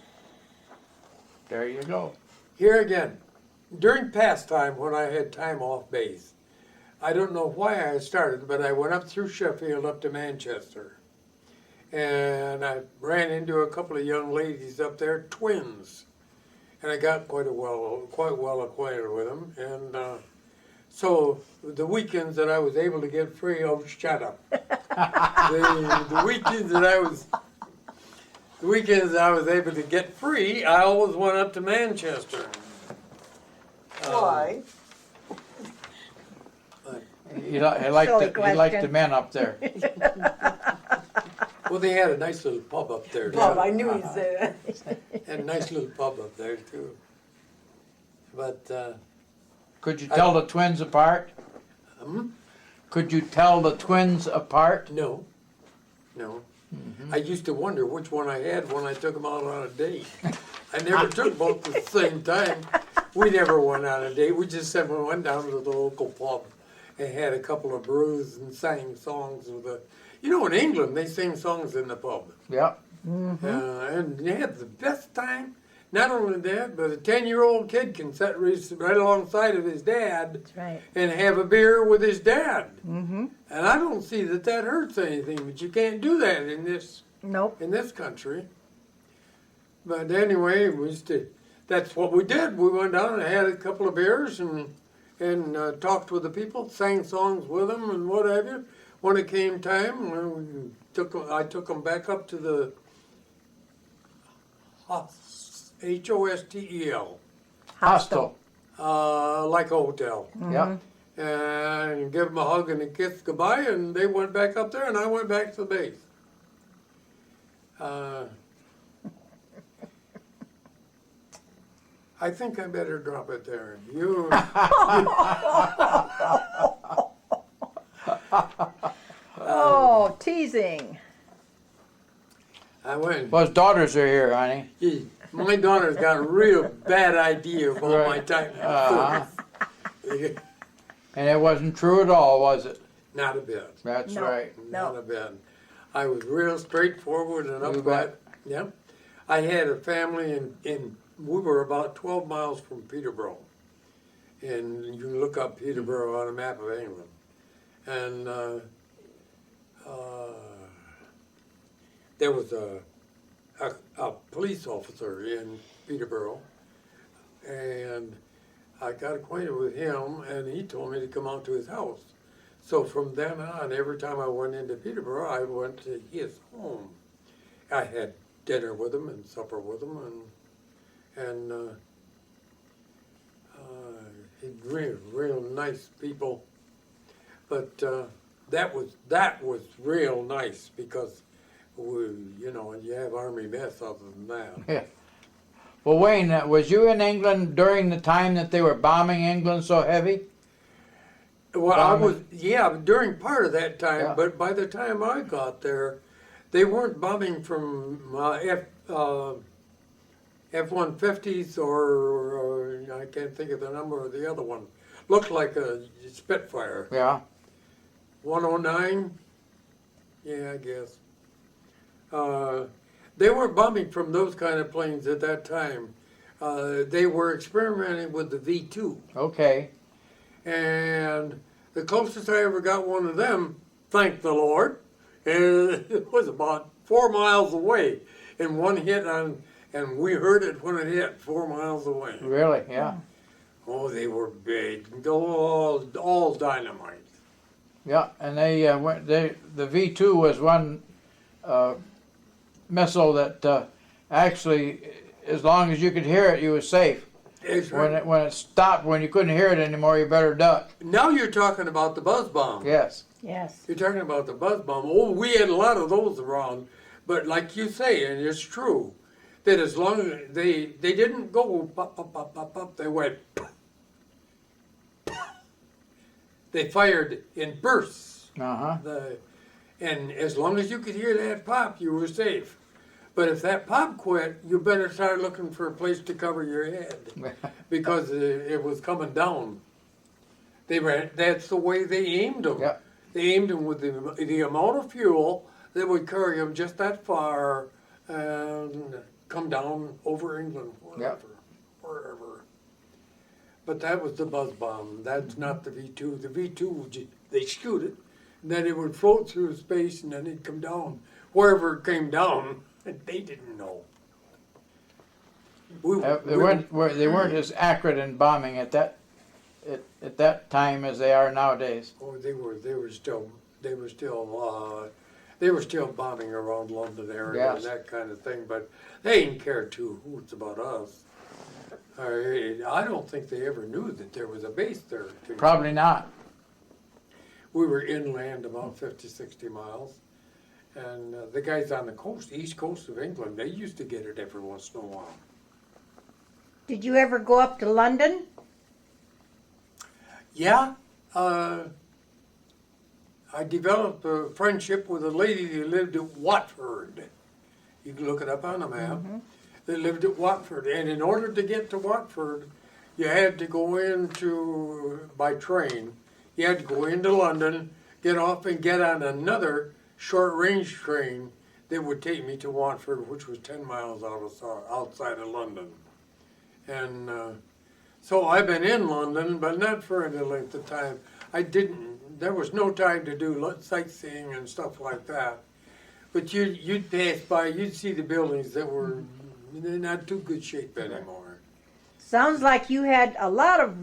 There you go. Here again, during pastime when I had time off base, I don't know why I started, but I went up through Sheffield up to Manchester. And I ran into a couple of young ladies up there, twins. And I got quite well acquainted with them. And so the weekends that I was able to get free, oh, shut up. The weekends that I was able to get free, I always went up to Manchester. Why? He liked Silly he liked the question. men up there. Well, they had a nice little pub up there. Bob, too. I knew he'd say that. Had a nice little pub up there too. But Could you tell the twins apart? Could you tell the twins apart? no. I used to wonder which one I had when I took them out on a date. I never took both at the same time. We never went on a date. We just went down to the local pub and had a couple of brews and sang songs with the. You know, in England they sing songs in the pub, Yeah. and they have the best time. Not only that, but a 10-year-old kid can sit right alongside of his dad That's right. and have a beer with his dad. Mm-hmm. And I don't see that hurts anything, but you can't do that in this Nope. country. But anyway, that's what we did. We went down and had a couple of beers and talked with the people, sang songs with them and what have you. When it came time, I took them back up to the Hostel, Hostile. like a hotel. Yeah. And give them a hug and a kiss goodbye, and they went back up there, and I went back to the base. I think I better drop it there. Oh, teasing. I went. Well, his daughters are here, honey. Gee, my daughter's got a real bad idea about my Right. time in Uh-huh. service. And it wasn't true at all, was it? Not a bit. That's No. right. Not a bit. I was real straightforward and You upright. Yeah. I had a family we were about 12 miles from Peterborough. And you can look up Peterborough on a map of England. And there was a police officer in Peterborough. And I got acquainted with him, and he told me to come out to his house. So from then on, every time I went into Peterborough, I went to his home. I had dinner with him and supper with him, and he's real nice people. But that was real nice because you have Army mess other than that. Yeah. Well, Wayne, was you in England during the time that they were bombing England so heavy? Well, Bombing? during part of that time, Yeah. but by the time I got there, they weren't bombing from F-150s or I can't think of the number of the other one. Looked like a Spitfire. Yeah. 109? Yeah, I guess. They weren't bombing from those kind of planes at that time. They were experimenting with the V-2. Okay. And the closest I ever got one of them, thank the Lord, it was about 4 miles away. And one hit and we heard it when it hit 4 miles away. Really? Yeah. Oh, they were big, all dynamite. Yeah. And the V2 was one missile that actually, as long as you could hear it, you were safe. It's right. When it stopped, when you couldn't hear it anymore, you better duck. Now you're talking about the buzz bomb. Yes. Yes. You're talking about the buzz bomb. Oh, we had a lot of those around, but like you say, and it's true, that as long as they didn't go pop, pop, pop, pop, pop, they went pop. They fired in bursts. Uh-huh. And as long as you could hear that pop, you were safe. But if that pop quit, you better start looking for a place to cover your head because it was coming down. That's the way they aimed them. Yeah. They aimed them with the amount of fuel that would carry them just that far and come down over England, wherever. But that was the buzz bomb. That's not the V2. The V2, they shoot it, and then it would float through space, and then it'd come down. Wherever it came down, they didn't know. They weren't as accurate in bombing at that time as they are nowadays. Oh, they were still bombing around London area Yes. and that kind of thing. But they didn't care two hoots about us. I don't think they ever knew that there was a base there. Probably not. We were inland about 50, 60 miles. And the guys on the coast, the east coast of England, they used to get it every once in a while. Did you ever go up to London? Yeah, I developed a friendship with a lady who lived at Watford. You can look it up on the map. They lived at Watford, and in order to get to Watford, you had to go by train. You had to go into London, get off and get on another short-range train that would take me to Watford, which was 10 miles outside of London. And so I've been in London, but not for any length of time. There was no time to do sightseeing and stuff like that. But you'd pass by, you'd see the buildings that were in not too good shape anymore. Sounds like you had a lot of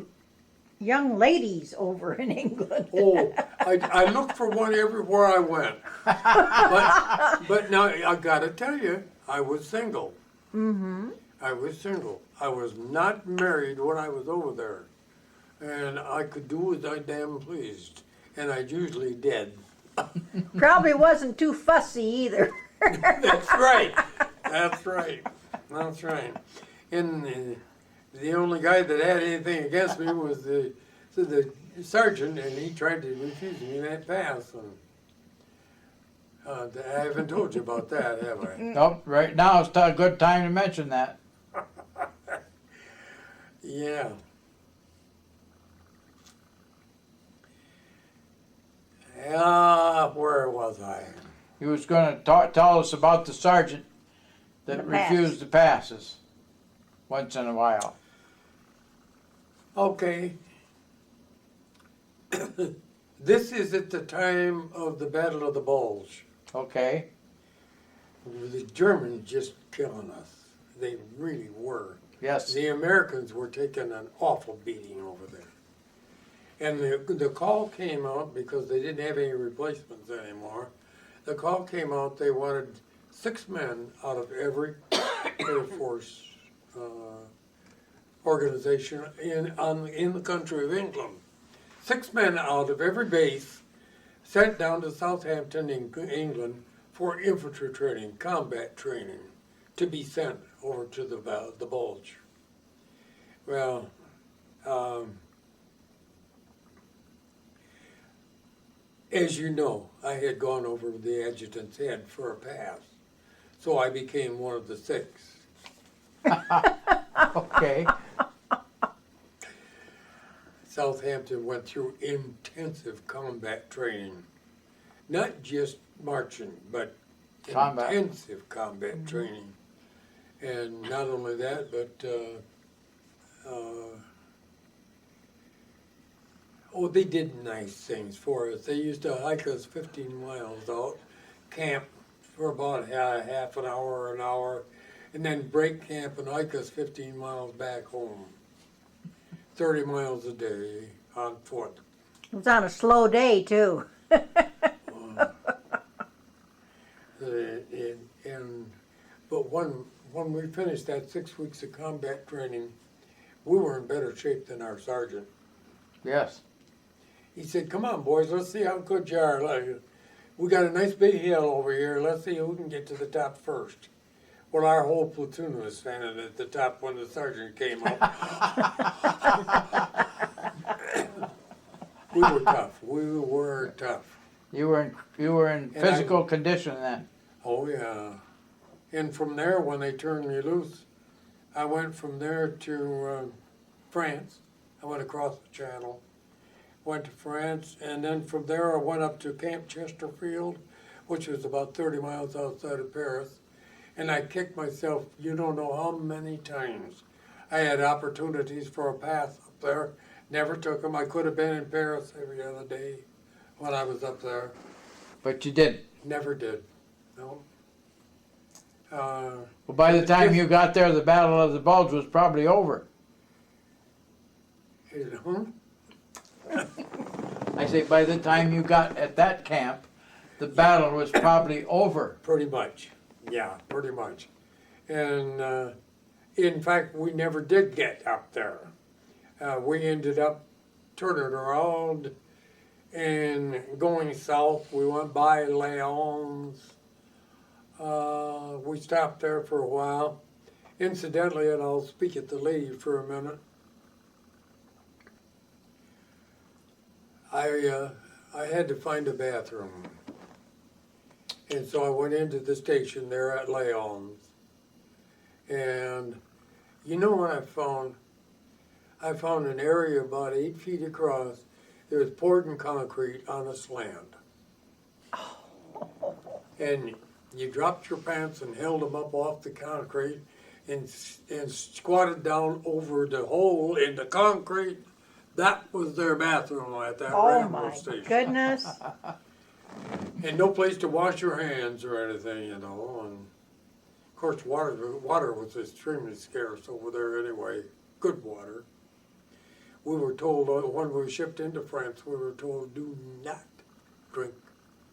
young ladies over in England. Oh, I looked for one everywhere I went. But now, I gotta tell you, I was single. Mm-hmm. I was single. I was not married when I was over there. And I could do as I damn pleased. And I usually did. Probably wasn't too fussy either. That's right. That's right. That's right. And the only guy that had anything against me was the sergeant, and he tried to refuse me that pass. And I haven't told you about that, have I? Nope, right now it's a good time to mention that. Yeah. Where was I? He was gonna tell us about the sergeant that The pass. refused the passes once in a while. Okay. This is at the time of the Battle of the Bulge. Okay, The Germans just killing us. They really were. yes, The Americans were taking an awful beating over there. And the call came out because they didn't have any replacements anymore. The call came out they wanted 6 men out of every Air Force organization in the country of England. 6 men out of every base sent down to Southampton in England for infantry training, combat training, to be sent over to the Bulge. Well, as you know, I had gone over the adjutant's head for a pass, so I became one of the 6. okay, Southampton went through intensive combat training, not just marching, but Combat. intensive combat training. And not only that, but they did nice things for us. They used to hike us 15 miles out, camp for about half an hour, and then break camp and hike us 15 miles back home. 30 miles a day on foot. It was on a slow day too. But when we finished that 6 weeks of combat training, we were in better shape than our sergeant. yes. He said, "Come on, boys, let's see how good you are. We got a nice big hill over here. Let's see who can get to the top first." Well, our whole platoon was standing at the top when the sergeant came up. We were tough. We were tough. You were in And physical condition then. Oh, yeah. And from there, when they turned me loose, I went from there to France. I went across the channel, went to France, and then from there I went up to Camp Chesterfield, which was about 30 miles outside of Paris. And I kicked myself, you don't know how many times. I had opportunities for a pass up there, never took them. I could have been in Paris every other day when I was up there. But you didn't. Never did, no. Well, by the time you got there, the Battle of the Bulge was probably over. I say, by the time you got at that camp, the battle was probably over. Pretty much, yeah, pretty much. And in fact, we never did get up there. We ended up turning around and going south. We went by Lyons. We stopped there for a while. Incidentally, and I'll speak at the lead for a minute, I had to find a bathroom. And so I went into the station there at Lyons. And you know what I found? I found an area about 8 feet across. It was poured in concrete on a slant. And you dropped your pants and held them up off the concrete and squatted down over the hole in the concrete. That was their bathroom at that Oh railroad my station. goodness. And no place to wash your hands or anything, you know. And of course, water was extremely scarce over there anyway. Good water. We were told when we were shipped into France, we were told, do not drink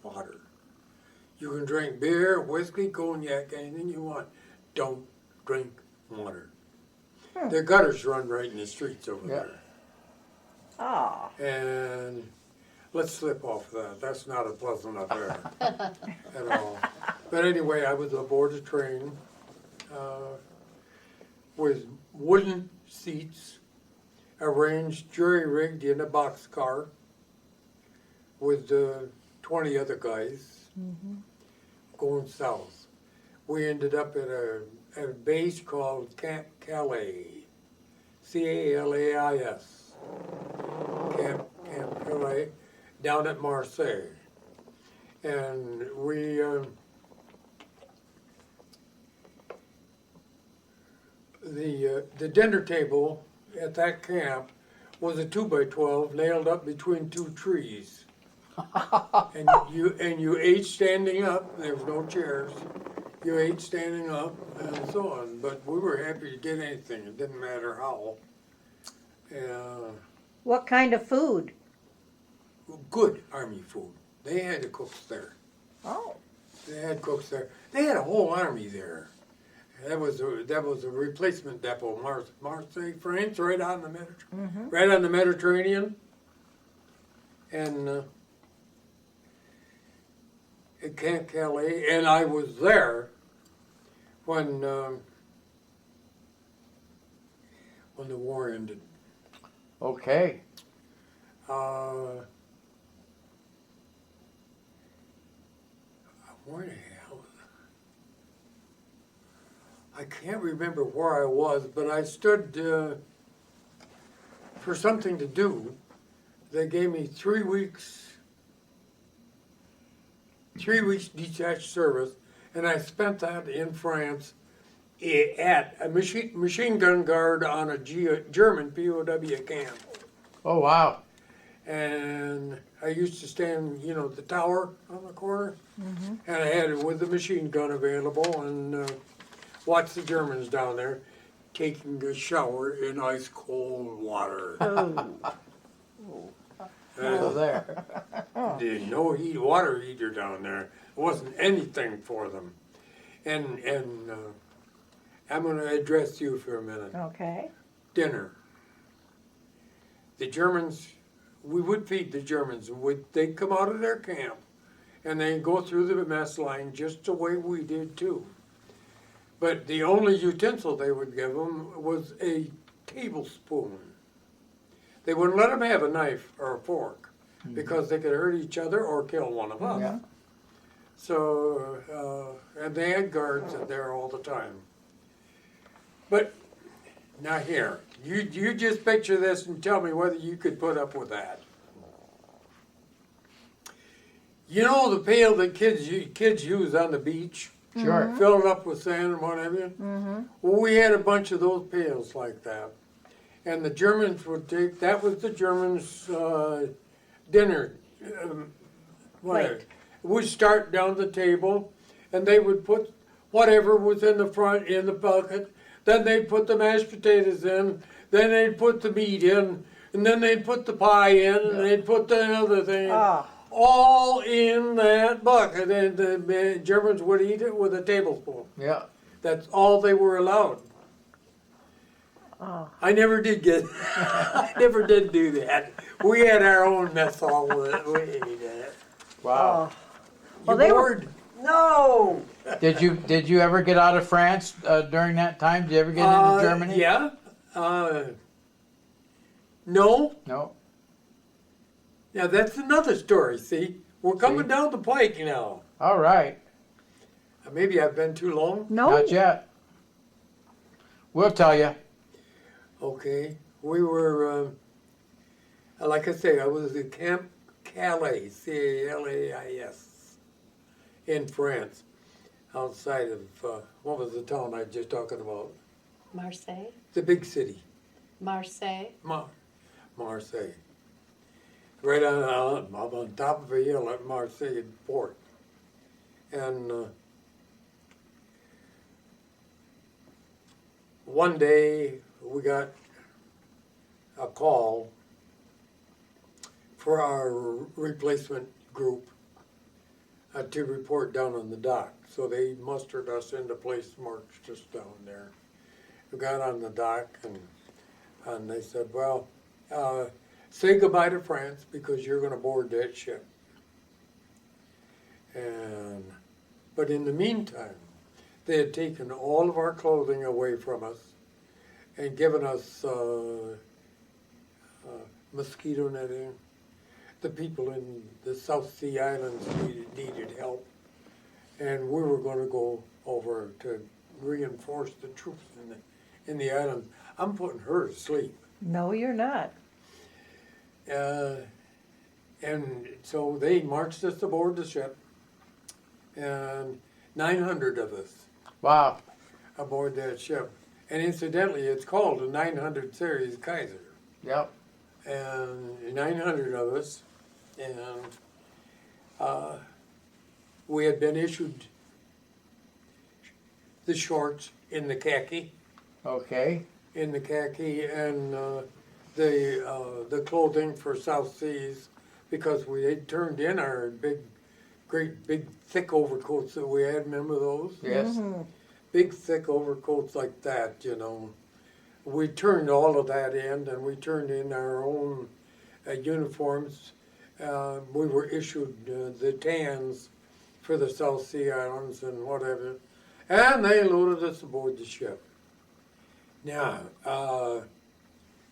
water. You can drink beer, whiskey, cognac, anything you want. Don't drink water. Their gutters run right in the streets over there. Oh, And let's slip off that. That's not a pleasant affair at all. But anyway, I was aboard a train with wooden seats arranged, jury-rigged in a boxcar with 20 other guys. going south. We ended up at a base called Camp Calais, Calais, Camp Calais, down at Marseille. And we, the dinner table at that camp was a 2x12 nailed up between two trees. And you ate standing up. There was no chairs. You ate standing up and so on. But we were happy to get anything. It didn't matter how. What kind of food? Good army food. They had the cooks there. Oh. They had cooks there. They had a whole army there. That was a replacement depot, Marseille, France, right on the right on the Mediterranean, and at Camp Calais. And I was there when the war ended. Okay. Where the hell? I can't remember where I was, but I stood for something to do. They gave me 3 weeks detached service, and I spent that in France at a machine gun guard on a German POW camp. Oh, wow. And I used to stand, the tower on the corner, and I had it with the machine gun available, and watch the Germans down there taking a shower in ice cold water. Oh, there. There's no water heater down there. It wasn't anything for them. And I'm going to address you for a minute. Okay. Dinner. The Germans, we would feed the Germans. They'd come out of their camp and they'd go through the mess line just the way we did too. But the only utensil they would give them was a tablespoon. They wouldn't let them have a knife or a fork because they could hurt each other or kill one of us. Yeah. So, and they had guards there all the time. But now here, you just picture this and tell me whether you could put up with that. You know the pail that kids use on the beach? Sure. Fill it up with sand and what have you? Well, we had a bunch of those pails like that. And the Germans would take, that was the Germans' dinner. Plate. We'd start down the table, and they would put whatever was in the front in the bucket. Then they'd put the mashed potatoes in. Then they'd put the meat in. And then they'd put the pie in, and they'd put the other thing in. All in that bucket, and the Germans would eat it with a tablespoon. Yeah. That's all they were allowed. Oh. I never did I never did do that. We had our own mess hall with it. We ate it. Wow. Well, You they were- bored? No. Did you ever get out of France during that time? Did you ever get into Germany? Yeah. No. No. Now that's another story. See, we're coming down the pike now. All right. Maybe I've been too long. No. Not yet. We'll tell you. Okay, we were. Like I say, I was at Camp Calais, Calais, in France, outside of what was the town I was just talking about? Marseille, The big city, Marseille. Marseille. Right on top of a hill at Marseille port. And one day we got a call for our replacement group to report down on the dock. So they mustered us into place, marched us down there. We got on the dock and they said, well, say goodbye to France because you're going to board that ship. But in the meantime, they had taken all of our clothing away from us and given us mosquito netting. The people in the South Sea Islands needed help. and we were going to go over to reinforce the troops in the island. I'm putting her to sleep. No, you're not. And so they marched us aboard the ship, and 900 of us Wow. aboard that ship. And incidentally, it's called a 900 series Kaiser. Yep. And 900 of us, and we had been issued the shorts in the khaki, Okay. and the clothing for South Seas, because we had turned in our great big thick overcoats that we had. Remember those? Yes. Big thick overcoats like that, you know. We turned all of that in, and we turned in our own uniforms. We were issued the tans for the South Sea Islands and whatever, and they loaded us aboard the ship. Now,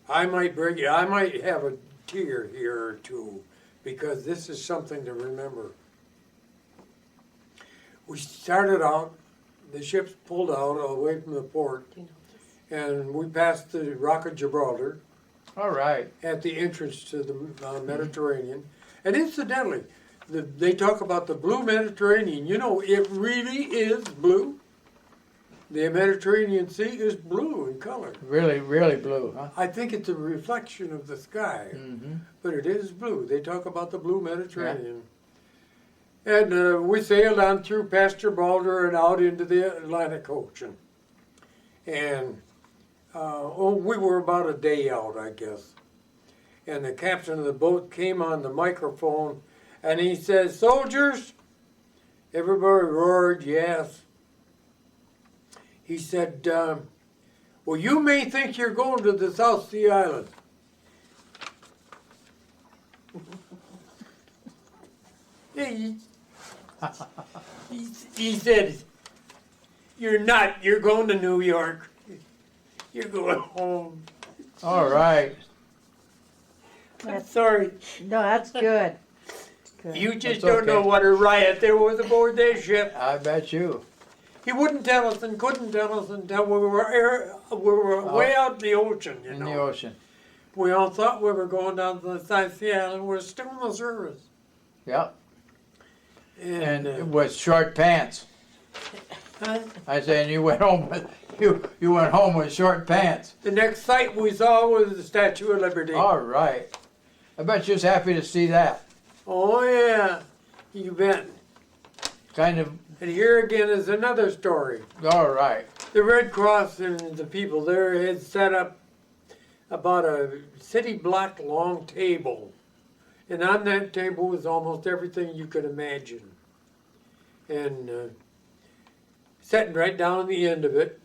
I might have a tear here or two, because this is something to remember. We started out, the ships pulled out away from the port, and we passed the Rock of Gibraltar All right. at the entrance to the Mediterranean. And incidentally, they talk about the blue Mediterranean. You know, it really is blue. The Mediterranean Sea is blue in color. Really, really blue, huh? I think it's a reflection of the sky, but it is blue. They talk about the blue Mediterranean. And we sailed on through past Gibraltar and out into the Atlantic Ocean. And we were about a day out, I guess. And the captain of the boat came on the microphone, and he says, "Soldiers," everybody roared, yes. He said, "Well, you may think you're going to the South Sea Island." He said, "You're not, you're going to New York. You're going home." All right. I'm sorry. No, that's good. Good. You just That's don't know okay. what a riot there was aboard that ship. I bet you. He wouldn't tell us and couldn't tell us until we were way out in the ocean, you In know. the ocean. We all thought we were going down to the South Sea Island. We're still in the service. Yep. And, And it was short pants. I said, you went home with you went home with short pants. the next sight we saw was the Statue of Liberty. All right. I bet you was happy to see that. Oh yeah, you bet. Kind of. And here again is another story. All right. The Red Cross and the people there had set up about a city block long table. And on that table was almost everything you could imagine. And sitting right down on the end of it,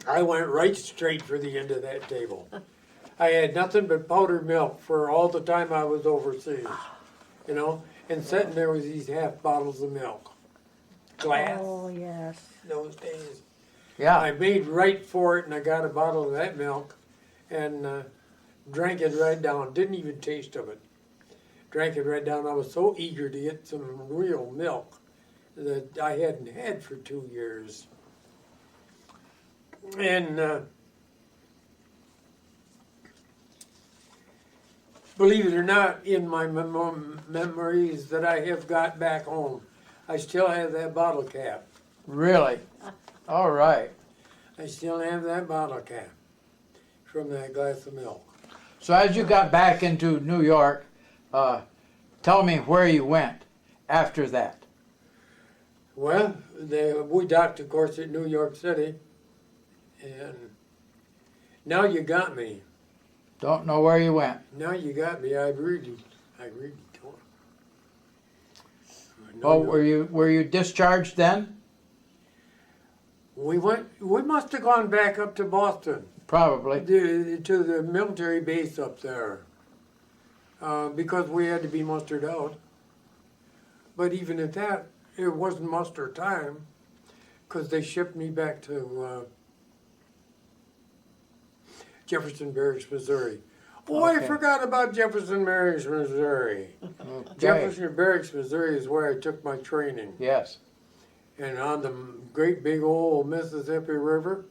I went right straight for the end of that table. I had nothing but powdered milk for all the time I was overseas, you know, and sitting there with these half bottles of milk. Glass, Oh, yes. those days. Yeah. I made right for it, and I got a bottle of that milk, and drank it right down. Didn't even taste of it. Drank it right down. I was so eager to get some real milk that I hadn't had for 2 years. And believe it or not, in my memories that I have got back home, I still have that bottle cap. Really. All right. I still have that bottle cap from that glass of milk. So as you got back into New York, tell me where you went after that. Well, we docked, of course, at New York City, and now you got me. Don't know where you went. Now you got me. I really don't. Oh, were you discharged then? We must have gone back up to Boston, Probably. to the military base up there, because we had to be mustered out. But even at that, it wasn't muster time, because they shipped me back to Jefferson Barracks, Missouri. Oh, I Okay. forgot about Jefferson Barracks, Missouri. Okay. Jefferson Barracks, Missouri is where I took my training. Yes. And on the great big old Mississippi River,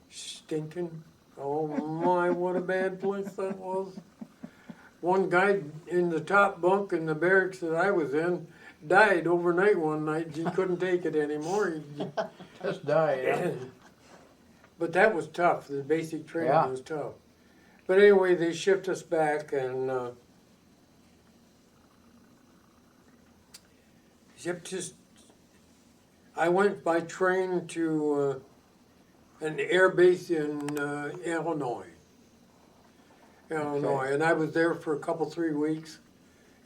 stinking. Oh my, what a bad place that was. One guy in the top bunk in the barracks that I was in died overnight one night. He couldn't take it anymore. Just die, yeah. But that was tough. The basic training Yeah. was tough. But anyway, they shipped us back and shipped us. I went by train to an air base in Illinois. And I was there for a couple, 3 weeks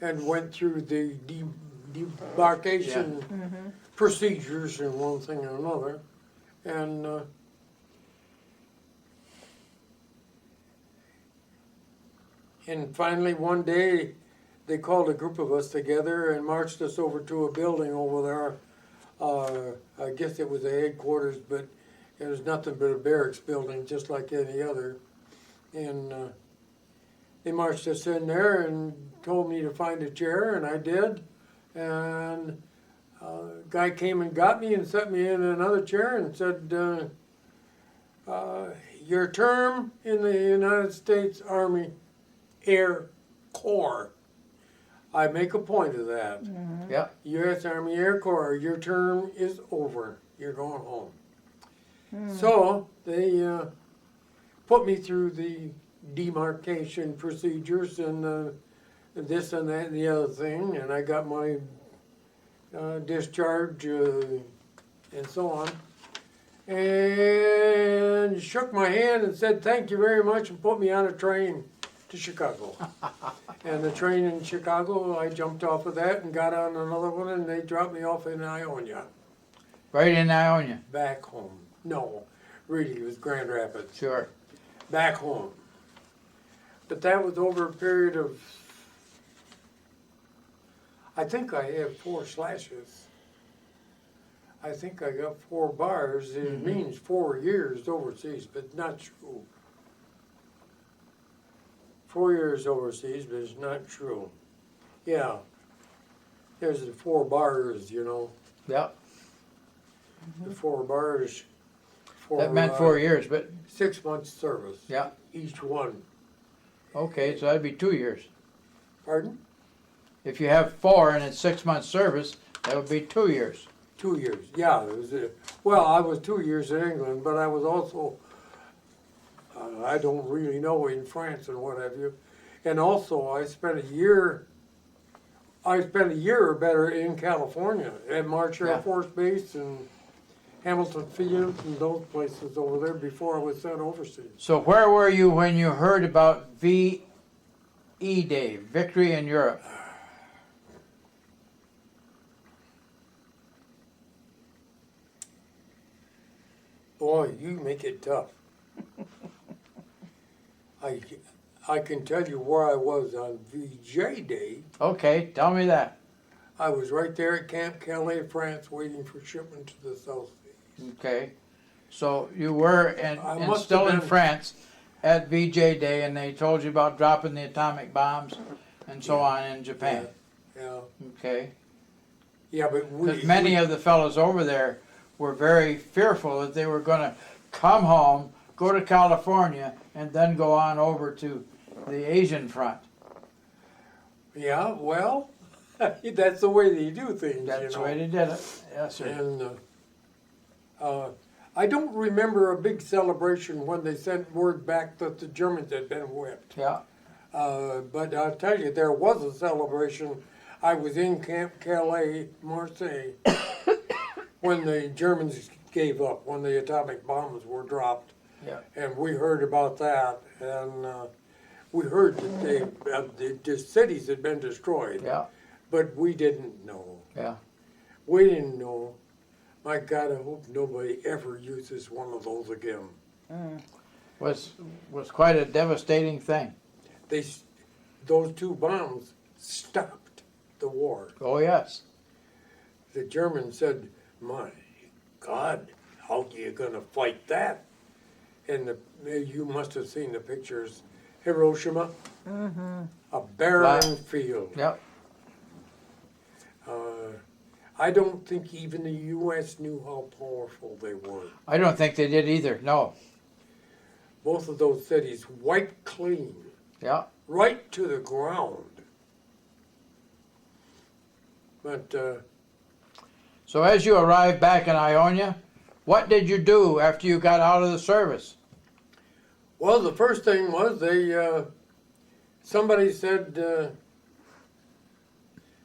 and went through the debarkation procedures and one thing and another. And finally one day they called a group of us together and marched us over to a building over there. I guess it was a headquarters, but it was nothing but a barracks building, just like any other. And they marched us in there and told me to find a chair, and I did. And a guy came and got me and set me in another chair and said, your term in the United States Army Air Corps. I make a point of that. Yeah. U.S. Army Air Corps, your term is over. You're going home. So they put me through the demarcation procedures and this and that and the other thing, and I got my discharge and so on. And shook my hand and said thank you very much and put me on a train to Chicago. And the train in Chicago, I jumped off of that and got on another one, and they dropped me off in Ionia, Right in Ionia. back home. No, really, it was Grand Rapids, Sure. back home. But that was over a period of, I think I have 4 slashes. I think I got 4 bars. It means 4 years overseas, but not true. 4 years overseas, but it's not true. Yeah. There's the 4 bars, you know. Yeah. The 4 bars. That meant 4 years, but 6 months service. yeah. Each one. Okay, so that'd be 2 years. Pardon? If you have 4 and it's 6 months service, that would be 2 years. 2 years. Yeah. It was well, I was 2 years in England, but I was also, I don't really know, in France and what have you. And also I spent a year or better in California at March Air Yeah. Force Base and Hamilton Field and those places over there before I was sent overseas. So where were you when you heard about VE Day, Victory in Europe? Boy, you make it tough. I can tell you where I was on VJ Day. Okay, tell me that. I was right there at Camp Calais, France, waiting for shipment to the South Seas. Okay. So you were I and must still have in been- France at VJ Day, and they told you about dropping the atomic bombs and so on in Japan. Yeah, Okay. yeah, but Because many of the fellows over there were very fearful that they were going to come home, go to California, and then go on over to the Asian front. yeah, well, that's the way they do things. That's you the know. way they did it. Yes, sir. And I don't remember a big celebration when they sent word back that the Germans had been whipped. Yeah. But I'll tell you, there was a celebration. I was in Camp Calais, Marseille, when the Germans gave up, when the atomic bombs were dropped. Yeah. And we heard about that, and we heard that the cities had been destroyed, Yeah. but we didn't know. Yeah. We didn't know. My God, I hope nobody ever uses one of those again. Was quite a devastating thing. Those 2 bombs stopped the war. Oh yes. The Germans said, "My God, how are you going to fight that?" And you must have seen the pictures. Hiroshima. A barren field. Yep. I don't think even the U.S. knew how powerful they were. I don't think they did either. No. Both of those cities wiped clean, Yeah. right to the ground. But So as you arrived back in Ionia, what did you do after you got out of the service? well, the first thing was somebody said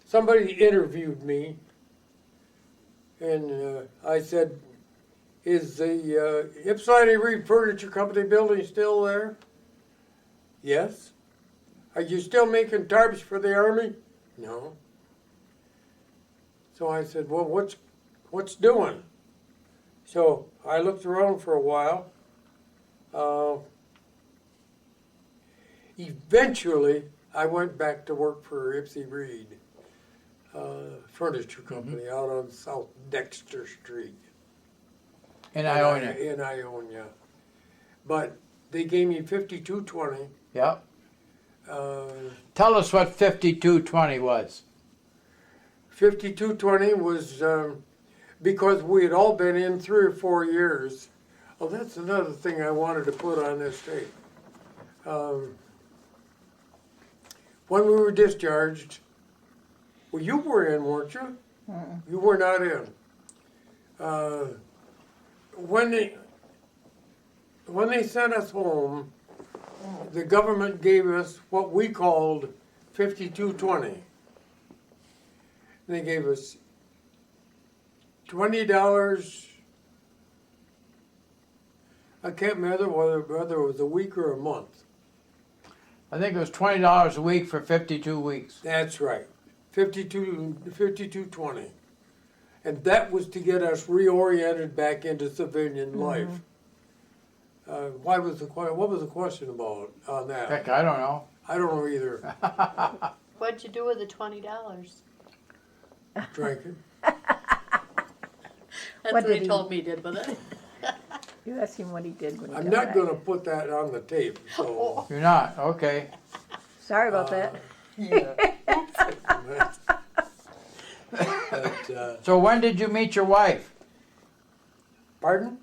somebody interviewed me, and I said, "Is the Ypsilanti Reed Furniture Company building still there?" "Yes." "Are you still making tarps for the Army?" "No." So I said, "Well, what's doing?" So I looked around for a while. Eventually, I went back to work for Ypsi Reed Furniture Company out on South Dexter Street. In Ionia. In Ionia. But they gave me 5220. Yep. Uh, Tell us what 5220 was. 5220 was because we had all been in 3 or 4 years. Oh, that's another thing I wanted to put on this tape. When we were discharged, well, you were in, weren't you? You were not in. When they sent us home, the government gave us what we called 5220. They gave us $20. I can't remember whether it was a week or a month. I think it was $20 a week for 52 weeks. That's right, 5220, and that was to get us reoriented back into civilian life. What was the question about on that? Heck, I don't know. I don't know either. What'd you do with the $20? Drinking. That's What what did he he- told me he did with it. You asked him what he did when he I'm got not back. going to put that on the tape. So. You're not? Okay. Sorry about that. Yeah. But, So when did you meet your wife? pardon?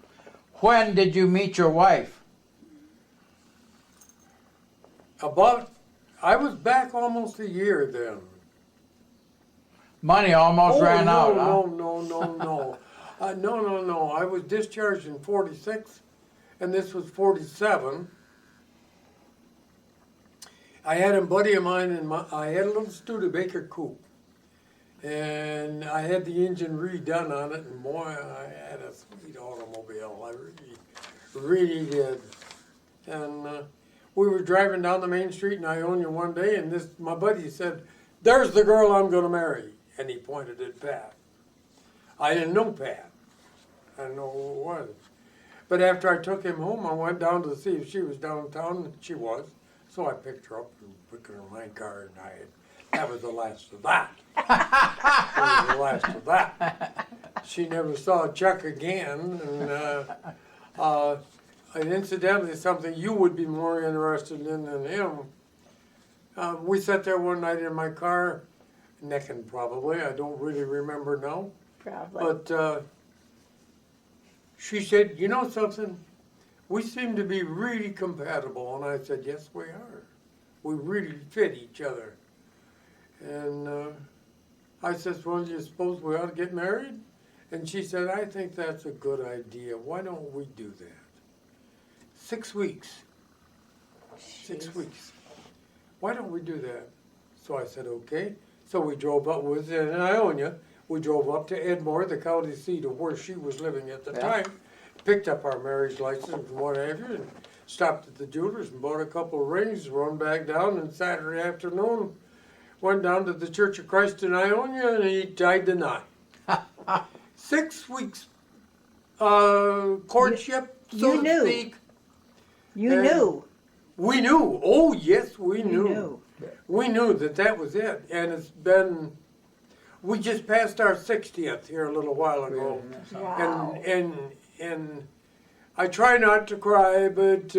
When did you meet your wife? I was back almost a year then. Money almost ran out, huh? No. I was discharged in 46, and this was 47. I had a buddy of mine, I had a little Studebaker coupe, and I had the engine redone on it, and boy, I had a sweet automobile. I really did. And we were driving down the main street in Ionia one day, and my buddy said, "There's the girl I'm going to marry." And he pointed at Pat. I didn't know Pat. I didn't know who it was. But after I took him home, I went down to see if she was downtown, and she was. So I picked her up and put her in my car, and that was the last of that. That was the last of that. She never saw a check again, and incidentally, something you would be more interested in than him. We sat there one night in my car, necking probably. I don't really remember now. Probably. But she said, "You know something? We seem to be really compatible." And I said, "Yes, we are. We really fit each other." And I said, "Well, you suppose we ought to get married?" And she said, "I think that's a good idea. Why don't we do that?" 6 weeks. 6 weeks. Why don't we do that? So I said, okay. So we drove up, was in Ionia. We drove up to Edmore, the county seat of where she was living at the time, picked up our marriage license and what have you, and stopped at the jeweler's and bought a couple of rings, run back down, and Saturday afternoon went down to the Church of Christ in Ionia, and he tied the knot. 6 weeks courtship, so You to knew. speak. You and- knew. We knew. Oh, yes, we You knew. knew. We knew that was it. And it's been, we just passed our 60th here a little while ago. Wow. And I try not to cry, but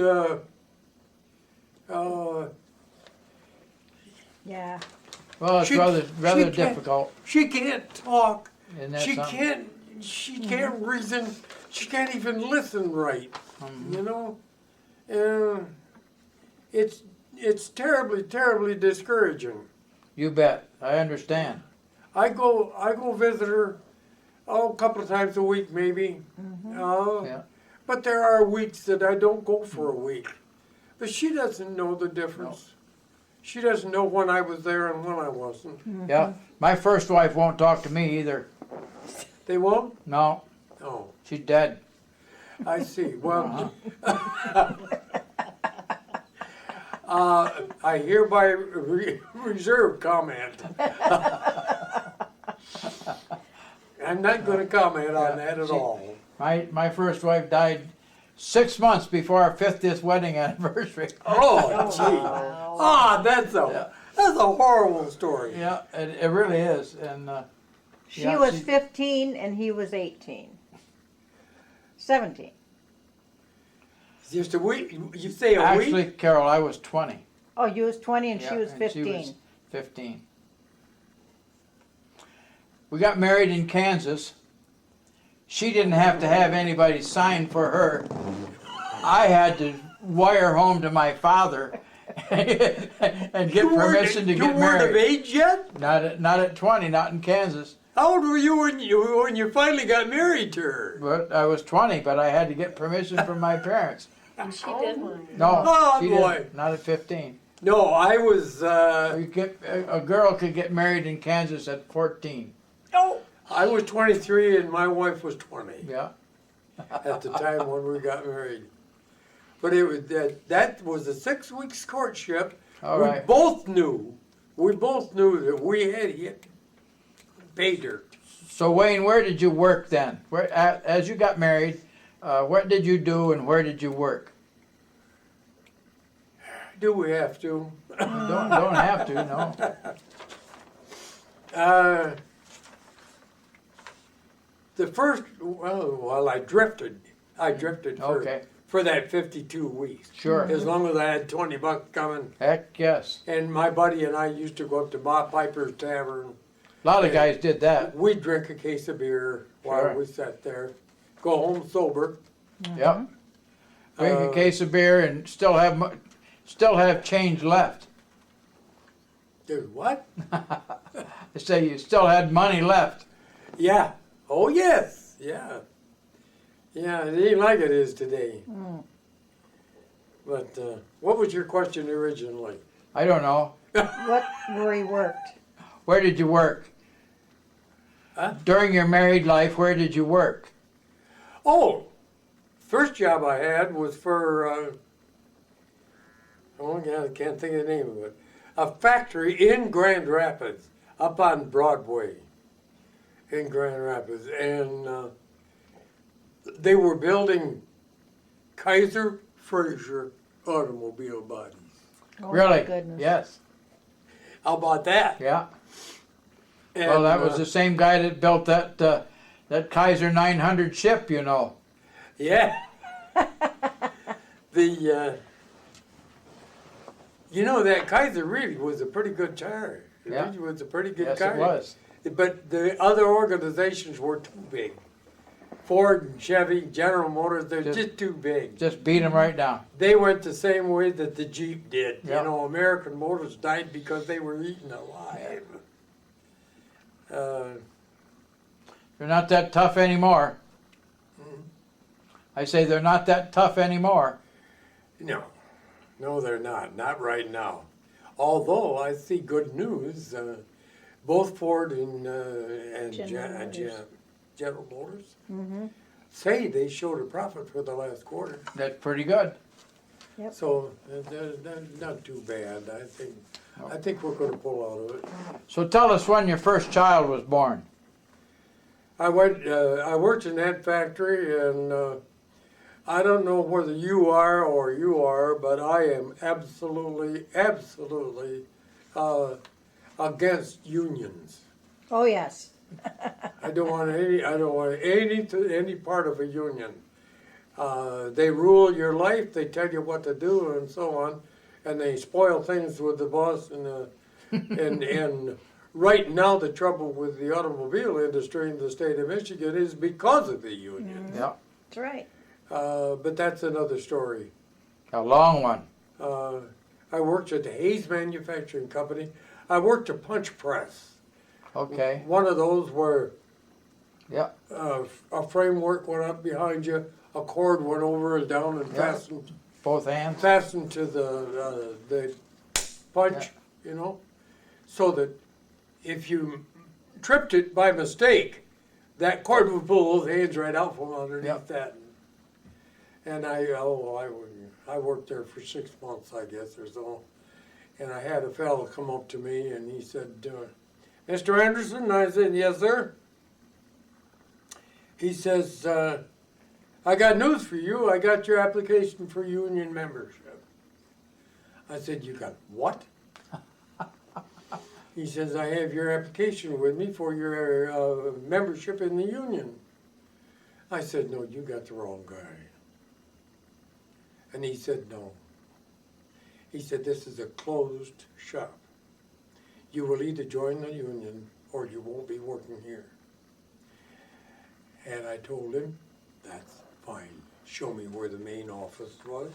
Yeah. Well, it's She- rather she can't- difficult. She can't talk. Isn't that She something? can't reason. She can't even listen right. You know, it's terribly discouraging. You bet. I understand. I go visit her, a couple of times a week maybe. Yeah. But there are weeks that I don't go for a week. But she doesn't know the difference. She doesn't know when I was there and when I wasn't. Yeah. My first wife won't talk to me either. They won't? No, Oh, she's dead. I see. Well, I hereby reserve comment. I'm not going to comment on that at all. My first wife died 6 months before our 50th wedding anniversary. Oh, gee. Ah, that's a horrible story. Yeah, it really is. And She Yeah, was she- 15 and he was 18. 17. Just a week. You say a actually, week? Carol, I was 20. Oh, you was 20 and Yeah, she was and 15. She was 15. We got married in Kansas. She didn't have to have anybody sign for her. I had to wire home to my father and get permission to You get weren't of married. age yet? Not at 20, not in Kansas. How old were you when you finally got married to her? But I was 20, but I had to get permission from my parents. And she didn't. No, Oh, she boy. didn't. Not at 15. No, I was. A girl could get married in Kansas at 14. I was 23 and my wife was 20 Yeah. at the time when we got married. But it was that was a 6 weeks courtship. All we right. both knew that we had hit pay dirt. So Wayne, where did you work then? As you got married, what did you do and where did you work? Do we have to? Don't have to, no. The first, well, I drifted. Okay. For that 52 weeks. Sure. As long as I had $20 coming. Heck yes. And my buddy and I used to go up to Bob Piper's Tavern. A lot of guys did that. We'd drink a case of beer while Sure. we sat there. Go home sober. Yep. Drink a case of beer and still have change left. Dude, what? They say you still had money left. Yeah. Oh, yes. Yeah. Yeah, it ain't like it is today. But what was your question originally? I don't know. Where he worked. Where did you work? Huh? During your married life, where did you work? Oh, first job I had was for, oh, yeah, I can't think of the name of it. A factory in Grand Rapids, up on Broadway in Grand Rapids. And they were building Kaiser Fraser automobile bodies. Oh, Really? My goodness. Yes. How about that? Yeah. And, Well, that was the same guy that built that Kaiser 900 ship, you know. Yeah. You know, that Kaiser really was a pretty good car. It Yeah. really was a pretty good Yes, car. it was. But the other organizations were too big. Ford and Chevy, General Motors, they're just too big. Just beat him right down. They went the same way that the Jeep did. Yeah. You know, American Motors died because they were eaten alive. They're not that tough anymore. I say they're not that tough anymore. No, they're not. Not right now. Although I see good news. Both Ford and General Motors say they showed a profit for the last quarter. That's pretty good. So they're not too bad. I think we're going to pull out of it. So tell us when your first child was born. I worked in that factory, and I don't know whether you are, but I am absolutely against unions. Oh, yes. I don't want any part of a union. They rule your life. They tell you what to do, and so on. and they spoil things with the boss and right now the trouble with the automobile industry in the state of Michigan is because of the union. Yeah, That's right. But that's another story. a long one. I worked at the Hayes Manufacturing Company. I worked a punch press. Okay, One of those where yeah, a framework went up behind you, a cord went over and down and Yeah. Both hands. fastened to the punch, you know, so that if you tripped it by mistake, that cord would pull those hands right out from underneath Yep. that. And I worked there for 6 months, I guess, or so. And I had a fellow come up to me and he said, Mr. Anderson? And I said, yes, sir. He says, I got news for you. I got your application for union membership. I said, you got what? He says, I have your application with me for your membership in the union. I said, no, you got the wrong guy. And he said, no. He said, this is a closed shop. You will either join the union or you won't be working here. And I told him, that's fine. Show me where the main office was.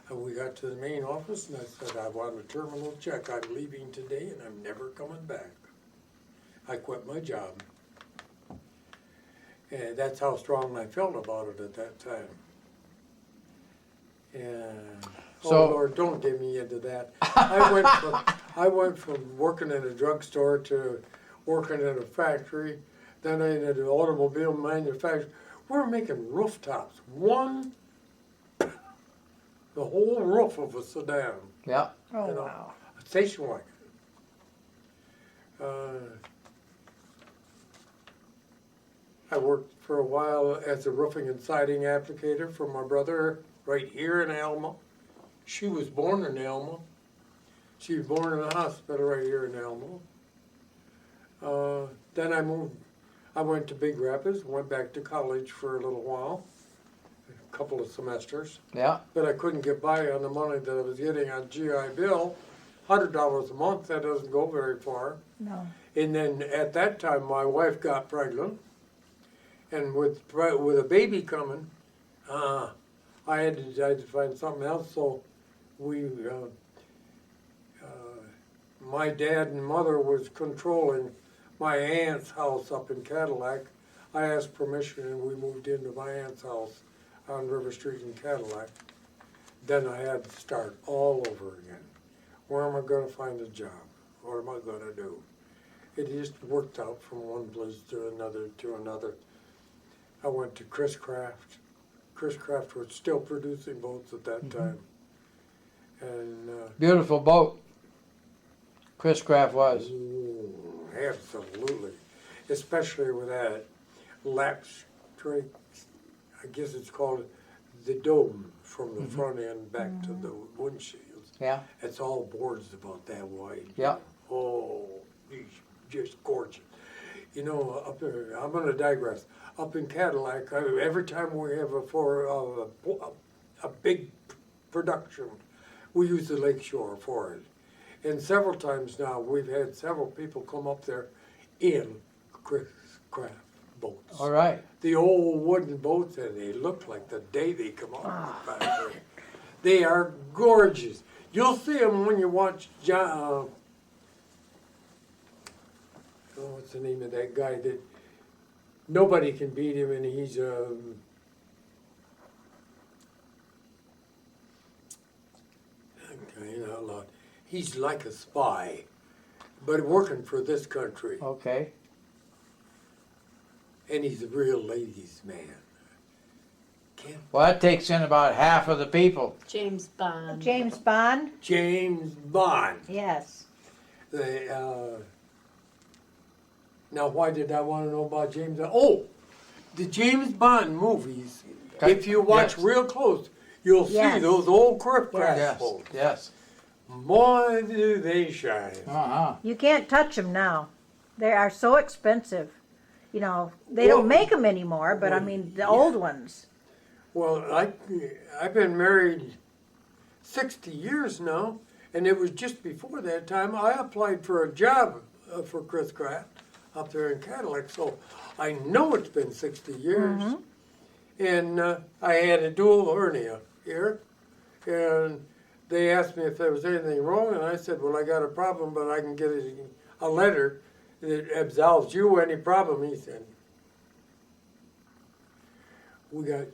And we got to the main office and I said, I want a terminal check. I'm leaving today and I'm never coming back. I quit my job. And that's how strong I felt about it at that time. And So- oh Lord, don't get me into that. I went from working in a drugstore to working in a factory, then in an automobile manufacturer. We're making rooftops. The whole roof of a sedan, Yeah, Oh, You know. wow. a station wagon. I worked for a while as a roofing and siding applicator for my brother right here in Alma. She was born in Alma. She was born in a hospital right here in Alma. Then I moved. I went to Big Rapids, went back to college for a little while, a couple of semesters, yeah, but I couldn't get by on the money that I was getting on GI Bill. $100 a month, that doesn't go very far. No. And then at that time, my wife got pregnant, and with a baby coming, I had to find something else. So my dad and mother was controlling my aunt's house up in Cadillac. I asked permission, and we moved into my aunt's house on River Street in Cadillac. Then I had to start all over again. Where am I going to find a job? What am I going to do? It just worked out from one place to another to another. I went to Chris Craft. Chris Craft was still producing boats at that time. And beautiful boat. Chris Craft was. absolutely. Especially with that latch tray, I guess it's called the dome from the front end back to the windshields. Yeah, It's all boards about that wide. yeah, Oh, he's just gorgeous. You know, up there, I'm going to digress. Up in Cadillac, every time we have a big production, we use the lakeshore for it. And several times now, we've had several people come up there in Chris Craft boats. all right. The old wooden boats, and they look like the day they come out of the factory. They are gorgeous. You'll see them when you watch John. What's the name of that guy that nobody can beat him, and he's out loud. He's like a spy, but working for this country, Okay. and he's a real ladies' man. Can't Well, that takes in about half of the people. James Bond. James Bond? James Bond. Yes. Now, why did I want to know about James Bond? Oh, the James Bond movies, Okay. if you watch Yes. real close, you'll Yes. see those old craft Yes, boats. yes. Boy, do they shine. Uh-huh. You can't touch them now. They are so expensive. You know, they Well- don't make them anymore, but I mean, the old ones. Well, I've been married 60 years now, And it was just before that time I applied for a job for Chris Kraft up there in Cadillac. So I know it's been 60 years. And I had a dual hernia here. And they asked me if there was anything wrong. And I said, well, I got a problem, but I can get a letter that absolves you any problem. He said, we got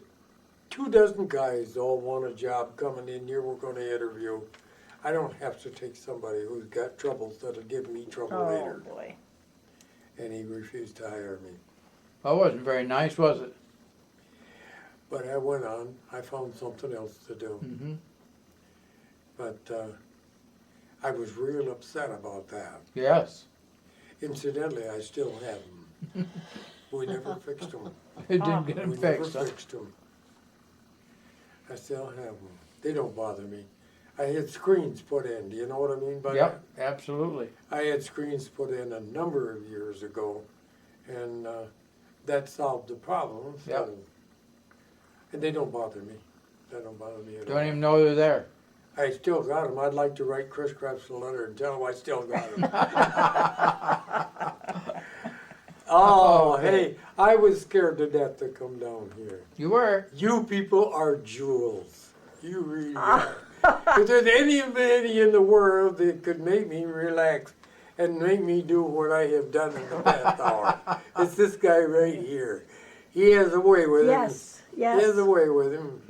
24 guys all want a job coming in here we're going to interview. I don't have to take somebody who's got troubles that'll give me trouble Oh, later. boy. And he refused to hire me. That wasn't very nice, was it? But I went on. I found something else to do. Mm-hmm. But I was real upset about that. Yes. Incidentally, I still have them. We never fixed them. It didn't get We him never fixed. Huh? fixed them. I still have them. They don't bother me. I had screens put in. Do you know what I mean by Yep, absolutely. that? I had screens put in a number of years ago, and that solved the problem. So, Yep. and they don't bother me. They don't bother me at all. Don't even know they're there. I still got them. I'd like to write Chris Kraft a letter and tell him I still got them. Oh, hey, I was scared to death to come down here. You were. You people are jewels. You really are. If there's anybody in the world that could make me relax and make me do what I have done in the past hour, it's this guy right here. He has a way with him. Yes, He has yes. a way with him.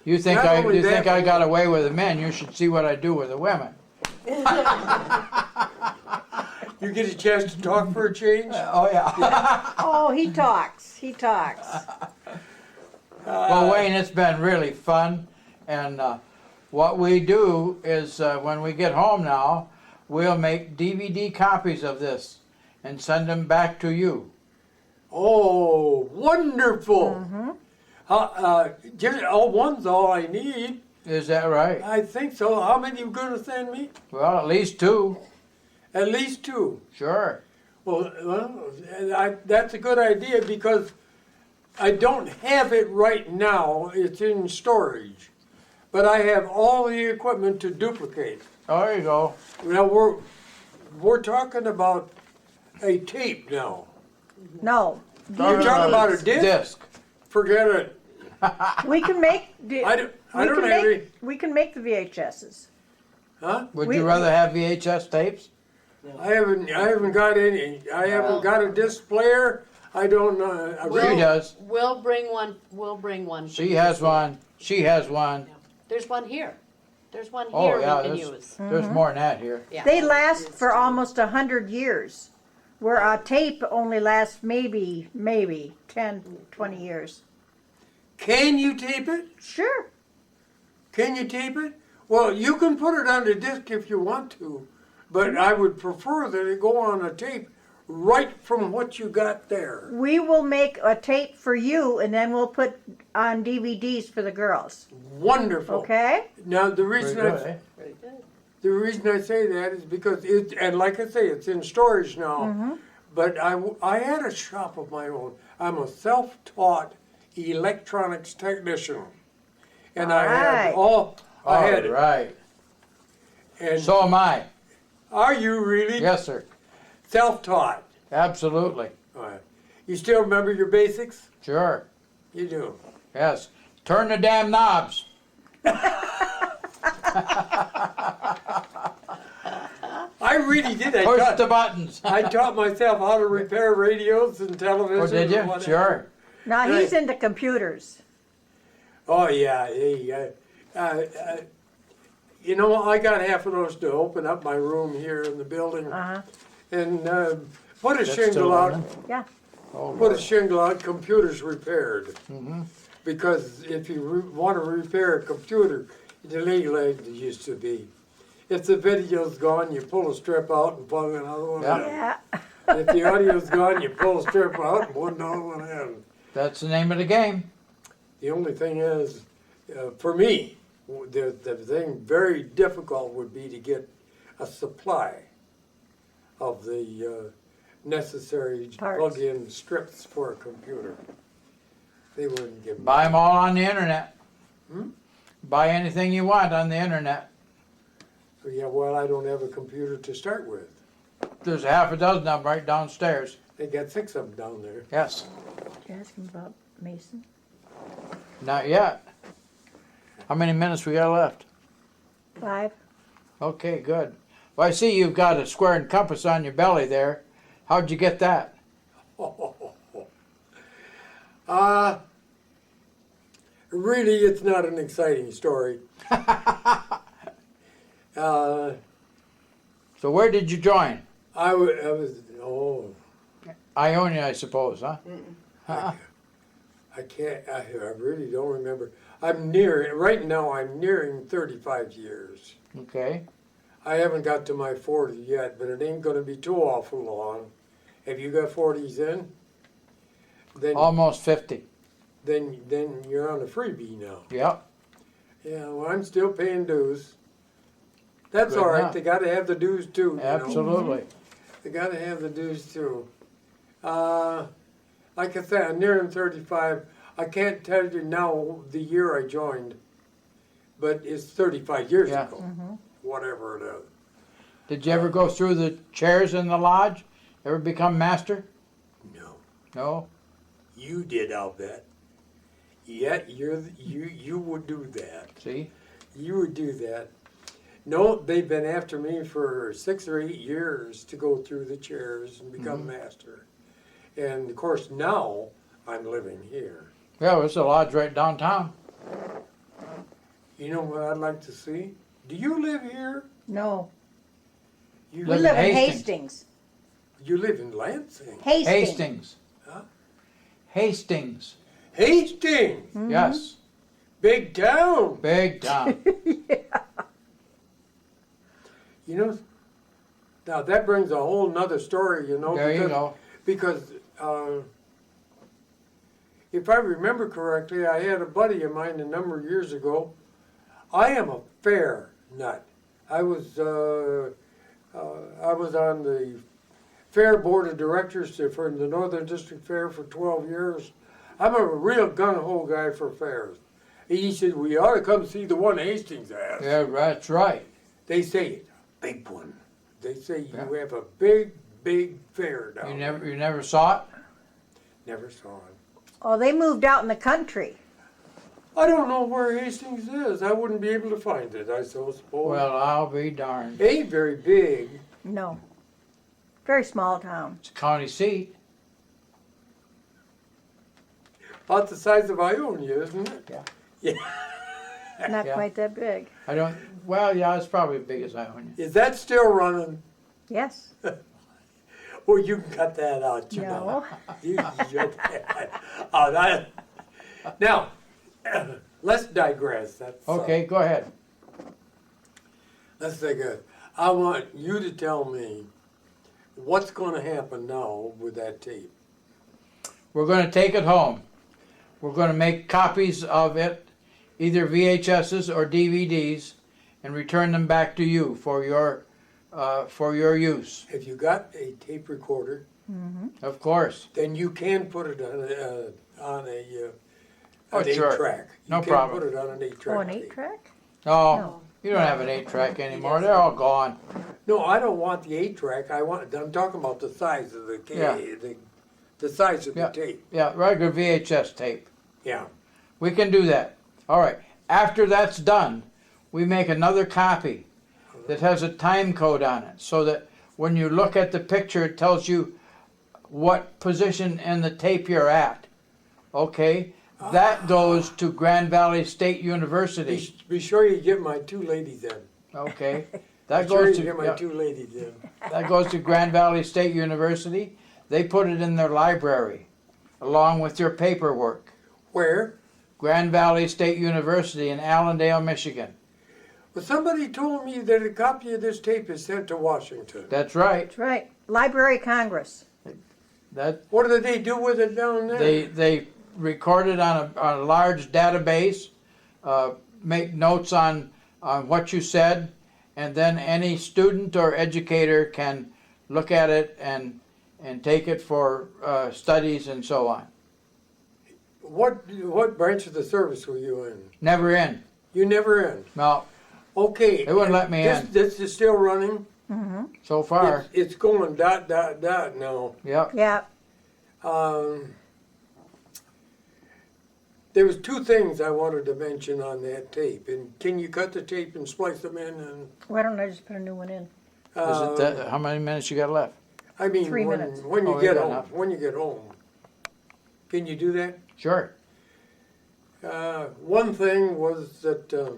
You think Not only you think that, I got away with the men? You should see what I do with the women. You get a chance to talk for a change? Oh yeah. Oh, he talks. He talks. Well, Wayne, it's been really fun, and what we do is when we get home now, we'll make DVD copies of this and send them back to you. Oh, wonderful! One's all I need. Is that right? I think so. How many you gonna send me? Well, at least 2. At least 2. Sure. Well, that's a good idea because I don't have it right now. It's in storage, but I have all the equipment to duplicate. Oh, there you go. Now we're talking about a tape now. No. You're talking about a disc? Disc. Forget it. We can make. I don't have any. We can make the VHSs. Huh? Would We- you rather have VHS tapes? I haven't got any. I haven't got a disc player. I don't know. She does. We'll bring one, we'll bring one. She has one. She has one. There's one here. There's one Oh, here yeah, we can there's- use. There's more than that here. Yeah. They last for almost 100 years, where a tape only lasts maybe 10, 20 years. Can you tape it? Sure. Can you tape it? Well, you can put it on the disc if you want to, but I would prefer that it go on a tape right from what you got there. We will make a tape for you, and then we'll put on DVDs for the girls. Wonderful. Okay? Now the Very reason good, eh? Very good. the reason I say that is because and like I say, it's in storage now. But I had a shop of my own. I'm a self-taught electronics technician, and I had Alright. I had All right. and So am I. are you really Yes, sir. self-taught? Absolutely. All right. You still remember your basics? Sure. You do. Yes. Turn the damn knobs. I really did. Push the buttons. I taught myself how to repair radios and televisions. Oh, did and you? whatever. Sure. Now he's Right. into computers. Oh yeah. You know, I got half of those to open up my room here in the building Uh-huh. and put a That's shingle still out. running? Yeah. Oh, Put a Lord. shingle out. Computers repaired. Mm-hmm. Because if you want to repair a computer, the legal like it used to be. If the video's gone, you pull a strip out and plug another one Yeah. in. Yeah. If the audio's gone, you pull a strip out and put another one in. That's the name of the game. The only thing is, for me, the thing very difficult would be to get a supply of the necessary Parts. plug-in strips for a computer. They wouldn't give me. Buy them all on the internet. Hmm? Buy anything you want on the internet. Yeah, well, I don't have a computer to start with. There's a half a dozen of them right downstairs. They got 6 of them down there. Yes, Did you ask him about Mason? not yet. How many minutes we got left? 5. Okay, good. Well, I see you've got a square and compass on your belly there. How'd you get that? Really, it's not an exciting story. So where did you join? I was, Ionia, I suppose, huh? I can't, I really don't remember. Right now I'm nearing 35 years. Okay. I haven't got to my 40 yet, but it ain't gonna be too awful long. Have you got 40s in? Then, Almost 50. then you're on a freebie now. Yep. Yeah, well, I'm still paying dues. That's Good all right, enough. they gotta have the dues too, you know? Absolutely. They gotta have the dues too. Like I said, I'm nearing 35. I can't tell you now the year I joined, but it's 35 years Yeah. ago, whatever it is. Did you ever go through the chairs in the lodge? Ever become master? No, No? you did, I'll bet. Yeah, you would do that. See? You would do that. No, they've been after me for 6 or 8 years to go through the chairs and become master. And of course now I'm living here. Yeah, there's a lodge right downtown. You know what I'd like to see? Do you live here? No. You We Live in live in Hastings. Hastings. You live in Lansing. Hastings. Hastings. Huh? Hastings. Hastings, Yes. big town. Big town. You know, now that brings a whole nother story, you know. There you because, go. Because if I remember correctly, I had a buddy of mine a number of years ago. I am a fair nut. I was on the fair board of directors for the Northern District Fair for 12 years. I'm a real gung-ho guy for fairs. He said, we ought to come see the one Hastings has. Yeah, that's right. They say, big one. They say you Yeah. have a big, big fair down You there. never saw it? Never saw it. Oh, they moved out in the country. I don't know where Hastings is. I wouldn't be able to find it, I so suppose. Well, I'll be darned. It ain't very big. No. Very small town. It's a county seat. About the size of Ionia, isn't it? Yeah. Yeah. Not Yeah. quite that big. Well, yeah, it's probably as big as Ionia. Is that still running? Yes. Well, you can cut that out, you know. No. You can cut that out. Now, let's digress. That's, Okay, go ahead. let's take a. I want you to tell me what's going to happen now with that tape. We're going to take it home. We're going to make copies of it, either VHSs or DVDs, and return them back to you for your use. If you got a tape recorder, Of course. then you can put it on a Oh, an sure. 8-track. You No can problem. put it on an 8-track. Oh, an tape. 8-track? No, No. you don't have an 8-track anymore. They're all gone. No, I don't want the 8-track. I'm talking about the size of the Yeah. the size of Yeah. the tape. Yeah, regular VHS tape. Yeah. We can do that. All right. After that's done, we make another copy that has a time code on it so that when you look at the picture, it tells you what position in the tape you're at. Okay? That goes to Grand Valley State University. Be sure you get my 2 ladies in. Okay? That Be sure goes you to get my yeah, 2 ladies in. that goes to Grand Valley State University. They put it in their library along with your paperwork. Where? Grand Valley State University in Allendale, Michigan. Well, somebody told me that a copy of this tape is sent to Washington. That's right. That's right. Library of Congress. That What do they do with it down there? they record it on a large database, make notes on what you said, and then any student or educator can look at it and take it for studies and so on. What branch of the service were you in? Never in. You never in. No, Okay. They wouldn't let me this, in. This is still running. So far. It's going ... now. Yep. Yeah, There was two things I wanted to mention on that tape. And can you cut the tape and splice them in? And why don't I just put a new one in? Is it that, how many minutes you got left? I mean, 3 minutes. when you Oh, get yeah, home. enough. When you get home. Can you do that? Sure. One thing was that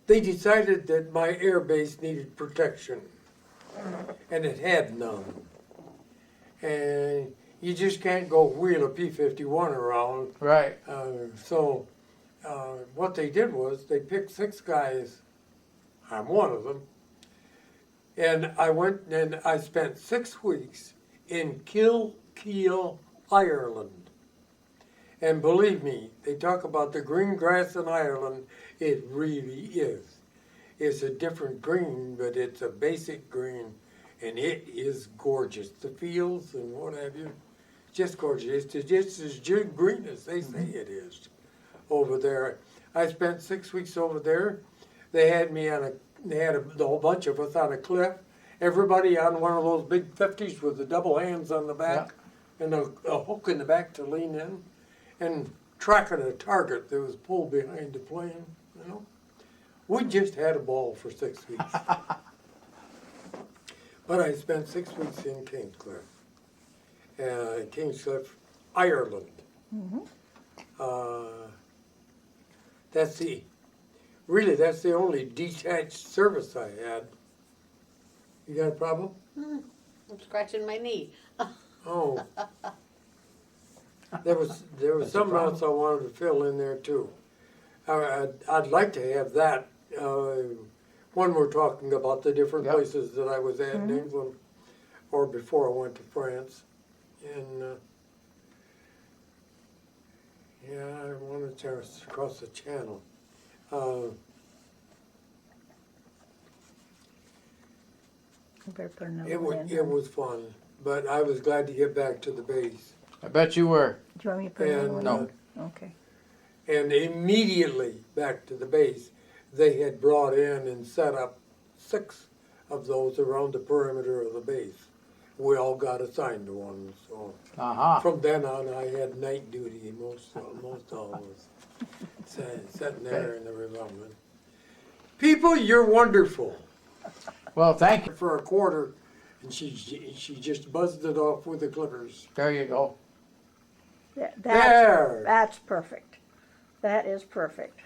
they decided that my air base needed protection, and it had none. And you just can't go wheel a P-51 around. Right. So what they did was they picked 6 guys. I'm one of them. And I went and I spent 6 weeks in Kilkeel, Ireland. And believe me, they talk about the green grass in Ireland. It really is. It's a different green, but it's a basic green, and it is gorgeous. The fields and what have you, just gorgeous. It's just as green as they say it is over there. I spent 6 weeks over there. They had me on the whole bunch of us on a cliff. Everybody on one of those big 50s with the double hands on the back and a hook in the back to lean in, and tracking a target that was pulled behind the plane, you know. We just had a ball for 6 weeks. But I spent 6 weeks in Kingscliff, Ireland. That's the only detached service I had. You got a problem? I'm scratching my knee. Oh. There was something else I wanted to fill in there too. I'd like to have that when we're talking about the different places that I was at in England, or before I went to France. And I wanted to cross the channel. You better put another one in. It was fun, but I was glad to get back to the base. I bet you were. Do you want me to put another And, one No. in? Okay. And immediately back to the base, they had brought in and set up 6 of those around the perimeter of the base. We all got assigned to one, so from then on I had night duty most always, sitting there in the revolving. People, you're wonderful. Well, thank you. For a quarter, and she just buzzed it off with the clippers. There you go. That's There. perfect. That is perfect.